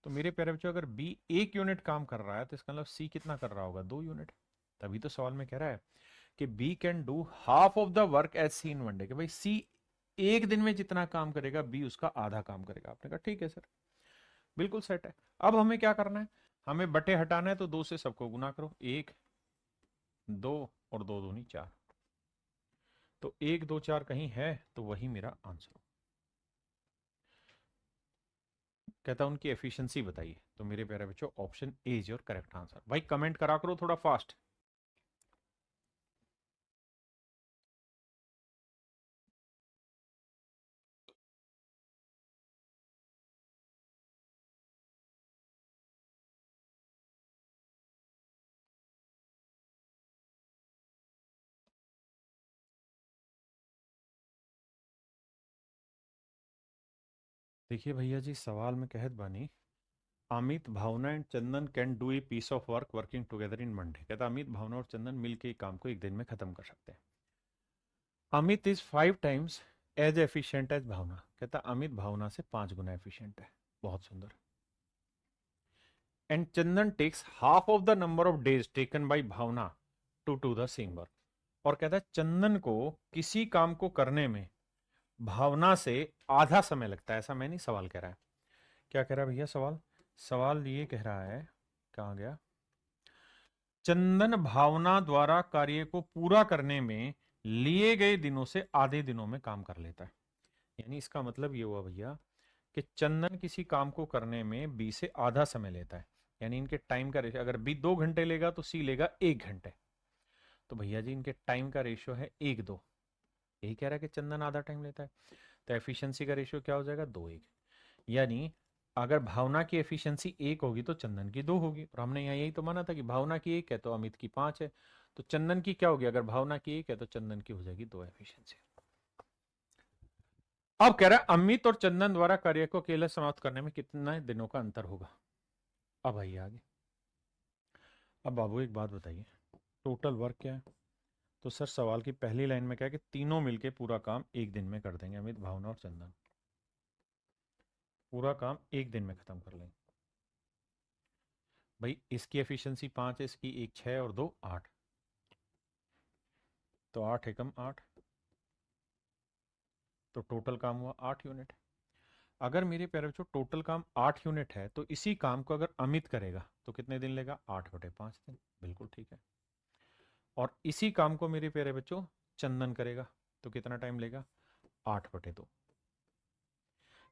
तो मेरे प्यारे बच्चों, अगर बी 1 यूनिट काम कर रहा है तो इसका मतलब सी कितना कर रहा होगा, 2 यूनिट। तभी तो सवाल में कह रहा है कि B can do half of the work as C in 1 day, कि भाई सी एक दिन में जितना काम करेगा बी उसका आधा काम करेगा। आपने कहा ठीक है सर, बिल्कुल सेट है। अब हमें क्या करना है, हमें बटे हटाना है, तो 2 से सबको गुना करो, 1 2 और 2 दूनी 4। तो 1 2 4 कहीं है तो वही मेरा आंसर। कहता उनकी एफिशिएंसी बताइए। तो मेरे प्यारे बच्चों option A is your correct answer. भाई कमेंट करा करो थोड़ा फास्ट। देखिए भैया जी, सवाल में कहत बानी Amit Bhavna and Chandan can do a piece of work working together in 1 day. कहता अमित भावना और चंदन मिलकर एक काम को एक दिन में खत्म कर सकते हैं। Amit is 5 times as efficient as Bhavna. कहता अमित भावना से 5 गुना एफिशिएंट है। बहुत सुंदर। And Chandan takes half of the number of days taken by Bhavna to do the same work. और कहता है चंदन को किसी काम को करने में भावना से आधा समय लगता है। ऐसा मैं नहीं, सवाल कह रहा है। क्या कह रहा है भैया सवाल? सवाल ये कह रहा है, कहाँ गया, चंदन भावना द्वारा कार्य को पूरा करने में लिए गए दिनों से आधे दिनों में काम कर लेता है। यानी इसका मतलब ये हुआ भैया कि चंदन किसी काम को करने में बी से आधा समय लेता है। यानी इनके टाइम का रेशियो, अगर बी 2 घंटे लेगा तो सी लेगा 1 घंटे। तो भैया जी इनके टाइम का रेशियो है 1:2। यही कह रहा है कि चंदन आधा टाइम लेता है, तो एफिशिएंसी का रेशियो क्या हो जाएगा, 2:1। यानी अगर भावना की एफिशिएंसी 1 होगी तो चंदन की 2 होगी, और हमने यहाँ यही तो माना था कि भावना की 1 है तो अमित की 5 है। तो चंदन की क्या होगी, अगर भावना की 1 है तो चंदन की हो जाएगी 2 एफिशिएंसी। अब कह रहा है अमित और चंदन द्वारा कार्य को अकेले समाप्त करने में कितने दिनों का अंतर होगा। अब आइए आगे। अब बाबू एक बात बताइए, टोटल वर्क क्या है। तो सर सवाल की पहली लाइन में क्या है कि तीनों मिलके पूरा काम एक दिन में कर देंगे, अमित, भावना और चंदन पूरा काम एक दिन में खत्म कर लेंगे। भाई इसकी एफिशिएंसी 5 है, इसकी 1 6 और 2 8, तो 8 एकम 8, तो टोटल काम हुआ 8 यूनिट। अगर मेरे प्यारे बच्चों टोटल काम 8 यूनिट है तो इसी काम को अगर अमित करेगा तो कितने दिन लेगा, 8/5 दिन। बिल्कुल ठीक है। और इसी काम को मेरे प्यारे बच्चों चंदन करेगा तो कितना टाइम लेगा, 8/2।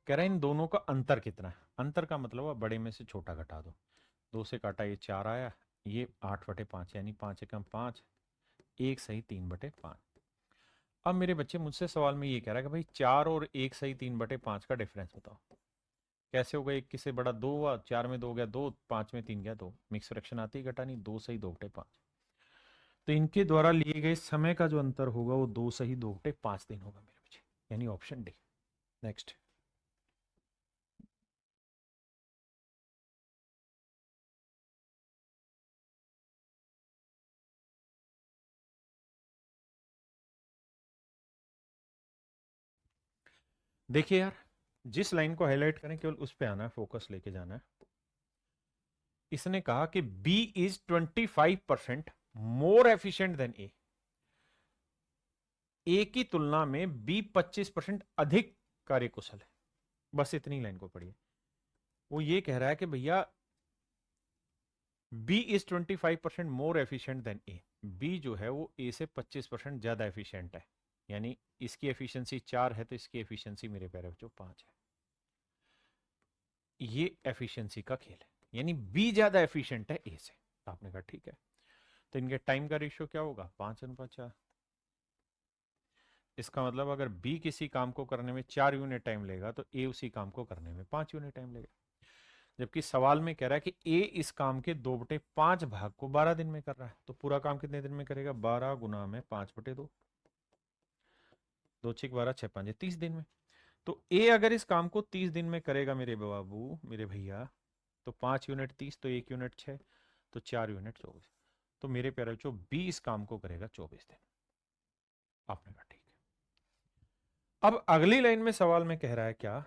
कह रहे हैं इन दोनों का अंतर कितना है। अंतर का मतलब है बड़े में से छोटा घटा दो। 2 से काटा ये 4 आया, ये 8/5, यानी 5 एकम 5, 1 सही 3/5। अब मेरे बच्चे मुझसे सवाल में ये कह रहा है कि भाई 4 और 1 सही 3/5 का डिफरेंस बताओ। कैसे होगा, 1 किससे बड़ा 2 हुआ, 4 में 2 गया 2, 5 में 3 गया 2, मिक्स फ्रैक्शन आती है घटानी, 2 सही 2/5। तो इनके द्वारा लिए गए समय का जो अंतर होगा वो 2 सही 2/5 दिन होगा मेरे बच्चे, यानी ऑप्शन डी। नेक्स्ट। देखिए यार, जिस लाइन को हाईलाइट करें केवल उस पे आना है, फोकस लेके जाना है। इसने कहा कि B is 25% more efficient than A की तुलना में बी 25% अधिक कार्यकुशल है। बस इतनी लाइन को पढ़िए। वो ये कह रहा है कि भैया B is 25% more efficient than A. B जो है वो ए से 25% ज्यादा एफिशिएंट है। यानी इसकी एफिशिएंसी 4 है तो इसकी एफिशिएंसी मेरे प्यारे बच्चों 5 है। ये एफिशिएंसी का खेल है, यानी बी ज्यादा एफिशिएंट है ए से। आपने कहा ठीक है, तो इनके टाइम का रेशियो क्या होगा, 5:4। इसका मतलब अगर बी किसी काम को करने में 4 यूनिट टाइम लेगा तो ए उसी काम को करने में 5 यूनिट टाइम लेगा। जबकि सवाल में कह रहा है कि ए इस काम के 2/5 भाग को 12 दिन में कर रहा है, तो पूरा काम कितने दिन में करेगा, 12 गुना में 5/2, 2 6 12 6 5 30 दिन में। तो ए अगर इस काम को 30 दिन में करेगा मेरे बाबू मेरे भैया, तो 5 यूनिट 30, तो 1 यूनिट 6, तो 4 यूनिट 24। तो मेरे प्यारे बच्चों बी इस काम को करेगा 24 दिन। आपने कहा ठीक है। अब अगली लाइन में सवाल में कह रहा है क्या,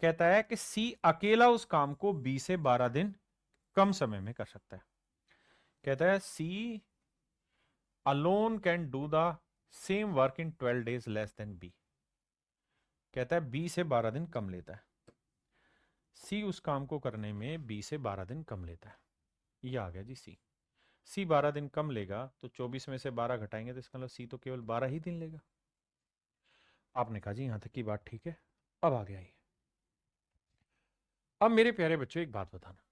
कहता है कि सी अकेला उस काम को बी से 12 दिन कम समय में कर सकता है। कहता है C alone can do the same work in 12 days less than B. कहता है बी से 12 दिन कम लेता है, सी उस काम को करने में बी से 12 दिन कम लेता है। ये आ गया जी सी। सी 12 दिन कम लेगा तो 24 में से 12 घटाएंगे तो इसका मतलब सी तो केवल 12 ही दिन लेगा। आपने कहा जी यहां तक की बात ठीक है। अब आ गया ये। अब मेरे प्यारे बच्चों एक बात बताना,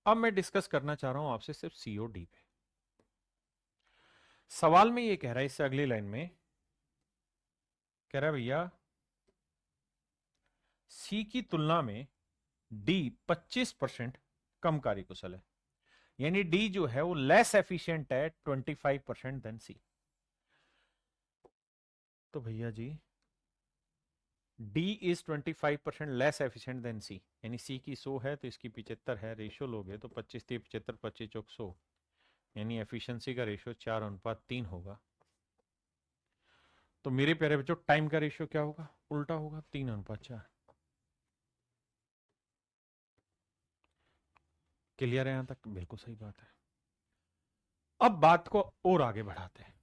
अब मैं डिस्कस करना चाह रहा हूं आपसे सिर्फ सीओडी पे। सवाल में ये कह रहा है इससे अगली लाइन में कह रहा है भैया सी की तुलना में डी 25% कम कार्यकुशल है। यानी डी जो है वो लेस एफिशिएंट है 25% देन सी। तो भैया जी D is 25% less efficient than C, यानी सी की 100 है तो इसकी 75 है। रेशियो लोगे तो 25 3 75, 25 चौक 100, यानी एफिशिएंसी का रेशियो 4:3 होगा। तो मेरे प्यारे बच्चों टाइम का रेशियो क्या होगा, उल्टा होगा, 3:4। क्लियर है यहां तक, बिल्कुल सही बात है। अब बात को और आगे बढ़ाते हैं।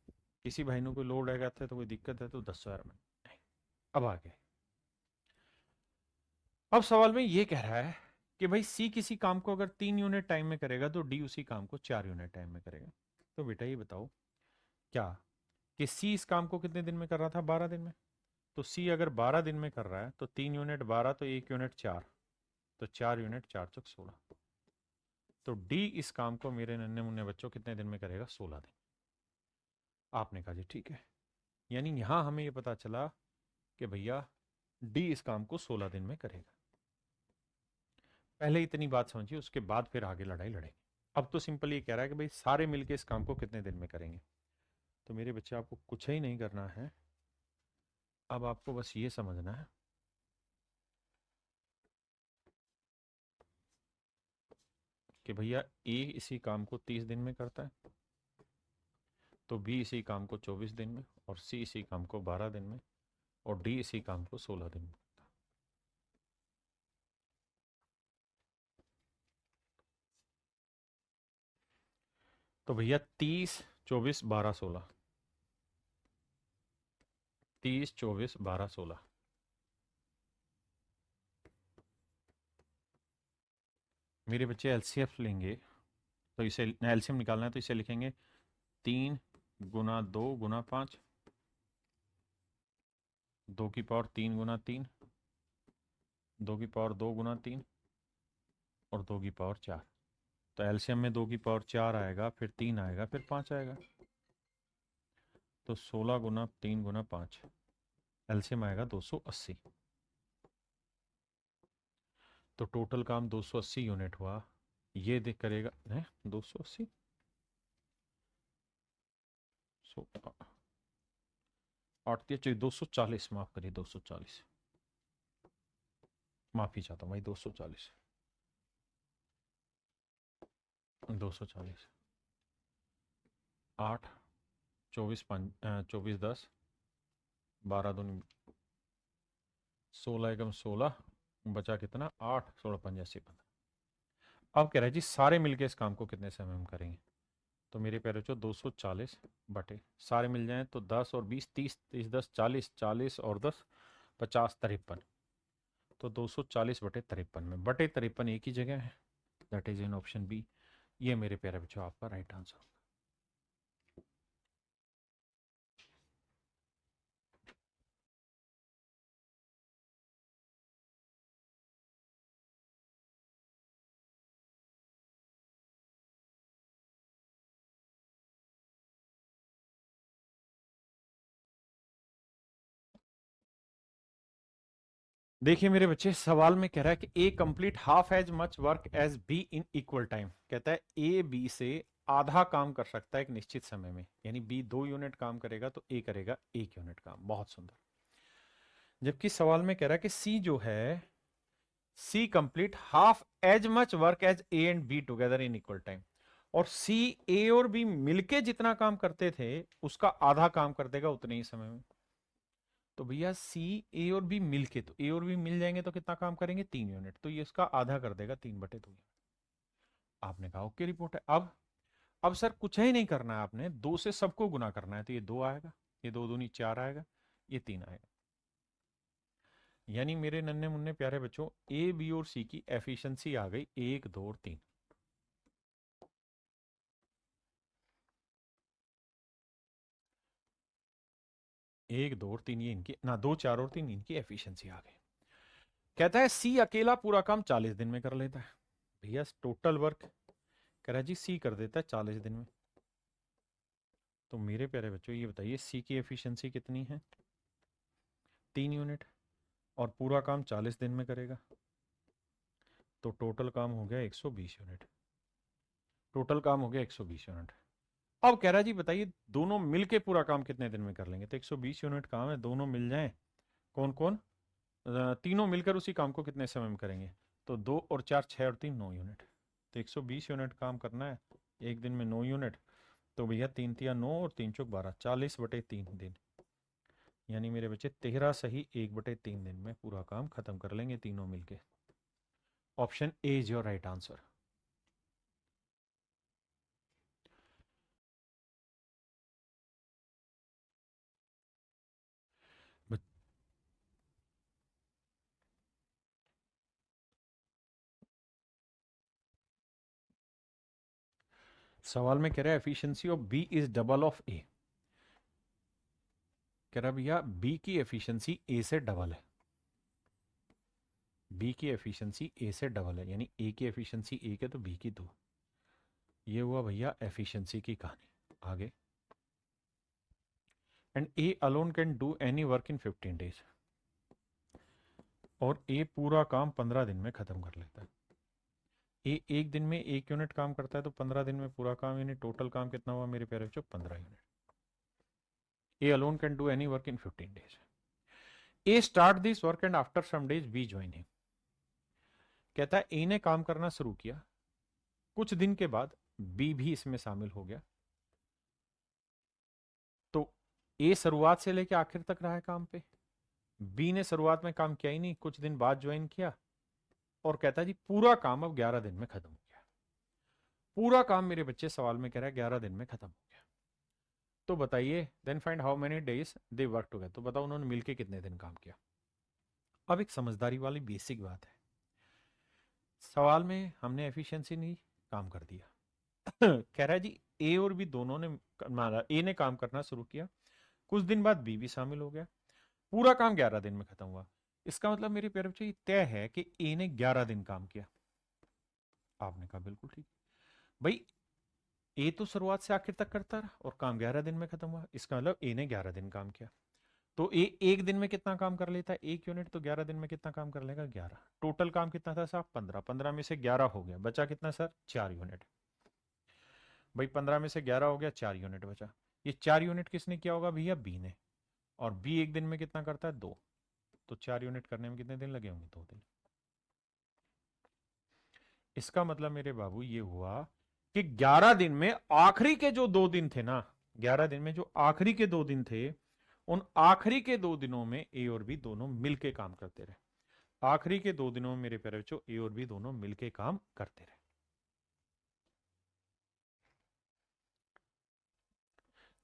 किसी भाई ने कोई लोड आएगा तो कोई दिक्कत है तो 10,000 में नहीं। अब आगे, अब सवाल में ये कह रहा है कि भाई सी किसी काम को अगर 3 यूनिट टाइम में करेगा तो डी उसी काम को 4 यूनिट टाइम में करेगा। तो बेटा ये बताओ क्या कि सी इस काम को कितने दिन में कर रहा था, 12 दिन में। तो सी अगर 12 दिन में कर रहा है तो 3 यूनिट 12, तो 1 यूनिट 4, तो 4 यूनिट 4 × 16। तो डी इस काम को मेरे नन्हे मुन्ने बच्चों कितने दिन में करेगा, 16 दिन। आपने कहा जी ठीक है। यानी यहां हमें ये पता चला कि भैया डी इस काम को 16 दिन में करेगा। पहले इतनी बात समझिए, उसके बाद फिर आगे लड़ाई लड़ेंगे। अब तो सिंपल ये कह रहा है कि भाई सारे मिलके इस काम को कितने दिन में करेंगे। तो मेरे बच्चे आपको कुछ ही नहीं करना है, अब आपको बस ये समझना है कि भैया ए इसी काम को 30 दिन में करता है, तो बी इसी काम को 24 दिन में, और सी इसी काम को 12 दिन में, और डी इसी काम को 16 दिन में। तो भैया 30 24 12 16, 30 24 12 16। मेरे बच्चे एलसीएफ लेंगे, तो इसे एलसीएम निकालना है तो इसे लिखेंगे 3 × 2 × 5, 2 की पावर 3 × 3, 2 की पावर 2 × 3, और 2 की पावर 4। तो एलसीएम में 2 की पावर 4 आएगा, फिर 3 आएगा, फिर 5 आएगा। तो 16 × 3 × 5, एलसीएम आएगा 280। तो टोटल काम 280 यूनिट हुआ। ये देख करेगा है 280, सो 240, माफ करिए 240, माफी चाहता हूँ भाई, 240, 240, 8 24 24 10 12 दूनी 16 एकम 16, बचा कितना 8 16 85 15। अब कह रहा है जी सारे मिलके इस काम को कितने समय में करेंगे। तो मेरे प्यारे बच्चों 240 बटे सारे मिल जाएं तो 10 और 20 30 30 10 40 40 और 10 50 53। तो 240 बटे 53 में बटे 53 एक ही जगह है, that is in option B. ये मेरे प्यारे बच्चों आपका राइट आंसर। देखिए मेरे बच्चे, सवाल में कह रहा है कि A complete half as much work as B in equal time. कहता है ए बी से आधा काम कर सकता है एक निश्चित समय में, यानी बी 2 यूनिट काम करेगा तो ए करेगा 1 यूनिट काम। बहुत सुंदर। जबकि सवाल में कह रहा है कि सी जो है, C complete half as much work as A and B together in equal time, और सी ए और बी मिलके जितना काम करते थे उसका आधा काम कर देगा उतने ही समय में। तो भैया सी ए और बी मिलके, तो ए और बी मिल जाएंगे तो कितना काम करेंगे, 3 यूनिट, तो ये उसका आधा कर देगा 3/2। आपने कहा ओके रिपोर्ट है। अब सर कुछ ही नहीं करना है, आपने 2 से सबको गुना करना है, तो ये 2 आएगा, ये 2 दूनी 4 आएगा, ये 3 आएगा। यानी मेरे नन्हे मुन्ने प्यारे बच्चों, ए बी और सी की एफिशिएंसी आ गई 1 2 और 3। 1 2 और 3 ये इनकी ना, 2 4 और 3 इनकी एफिशिएंसी आ गई। कहता है सी अकेला पूरा काम 40 दिन में कर लेता है। भैया टोटल वर्क कह रहा है जी सी कर देता है 40 दिन में। तो मेरे प्यारे बच्चों ये बताइए सी की एफिशिएंसी कितनी है, 3 यूनिट, और पूरा काम 40 दिन में करेगा, तो टोटल काम हो गया 120 यूनिट। टोटल काम हो गया 120 यूनिट। अब कह रहा है जी बताइए दोनों मिलके पूरा काम कितने दिन में कर लेंगे। तो 120 यूनिट काम है, दोनों मिल जाएं, कौन कौन, तीनों मिलकर उसी काम को कितने समय में करेंगे। तो 2 और 4 6 और 3 9 यूनिट। तो 120 यूनिट काम करना है एक दिन में 9 यूनिट। तो भैया 3 तिया 9 और 3 चौक 12, 40/3 दिन। यानी मेरे बच्चे 13 सही 1/3 दिन में पूरा काम खत्म कर लेंगे तीनों मिलके। Option A is your right answer. सवाल में कह रहा है efficiency of B is double of A. कह रहा भैया बी की एफिशिएंसी ए से डबल है। बी की एफिशिएंसी ए से डबल है, यानी ए की एफिशिएंसी एक है तो बी की 2। ये हुआ भैया एफिशिएंसी की कहानी। आगे, and A alone can do any work in 15 days. और ए पूरा काम 15 दिन में खत्म कर लेता है। ए एक दिन में 1 यूनिट काम करता है तो 15 दिन में पूरा काम, यानी टोटल काम कितना हुआ मेरे प्यारे बच्चों? 15 unit. A alone can do any work in 15 days. A start this work and after some days B join him. कहता है ए ने काम करना शुरू किया, कुछ दिन के बाद बी भी इसमें शामिल हो गया। तो ए शुरुआत से लेकर आखिर तक रहा है काम पे। बी ने शुरुआत में काम किया ही नहीं, कुछ दिन बाद ज्वाइन किया। और कहता है जी पूरा काम अब 11 दिन में खत्म हो गया। पूरा काम मेरे बच्चे सवाल में कह रहा है 11 दिन में खत्म हो गया। तो बताइए, then find how many days they work together. तो बताओ उन्होंने मिलके कितने दिन काम किया। अब एक समझदारी वाली बेसिक बात है, सवाल में हमने एफिशिएंसी नहीं काम कर दिया। कह रहा है जी ए और बी दोनों ने, ए ने काम करना शुरू किया, कुछ दिन बाद बी भी शामिल हो गया, पूरा काम 11 दिन में खत्म हुआ। इसका मतलब मेरे प्यारे बच्चों ये तय है कि ए ने 11 दिन काम किया। आपने कहा बिल्कुल ठीक भाई, ए तो शुरुआत से आखिर तक करता रहा और काम 11 दिन में खत्म हुआ। इसका मतलब ए ने 11 दिन काम किया। तो ए एक दिन में कितना काम कर लेता है? 1 यूनिट। तो 11 दिन में कितना काम कर लेगा? 11। टोटल काम कितना था साहब? 15। 15 में से 11 हो गया, बचा कितना सर? 4 यूनिट। भाई 15 में से 11 हो गया, 4 यूनिट बचा। ये 4 यूनिट किसने किया होगा भैया? बी ने। और बी एक दिन में कितना करता है? 2। तो 4 यूनिट करने में कितने दिन लगे होंगे? 2 दिन। इसका मतलब मेरे बाबू ये हुआ कि 11 दिन में आखिरी के जो 2 दिन थे ना, 11 दिन में जो आखिरी के 2 दिन थे, उन आखिरी के 2 दिनों में ए और बी दोनों मिलके काम करते रहे। आखिरी के 2 दिनों में मेरे प्यारे बच्चों ए और बी दोनों मिलके काम करते रहे।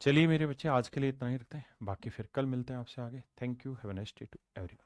चलिए मेरे बच्चे आज के लिए इतना ही रखते हैं, बाकी फिर कल मिलते हैं आपसे आगे। Thank you, have a nice day to everyone.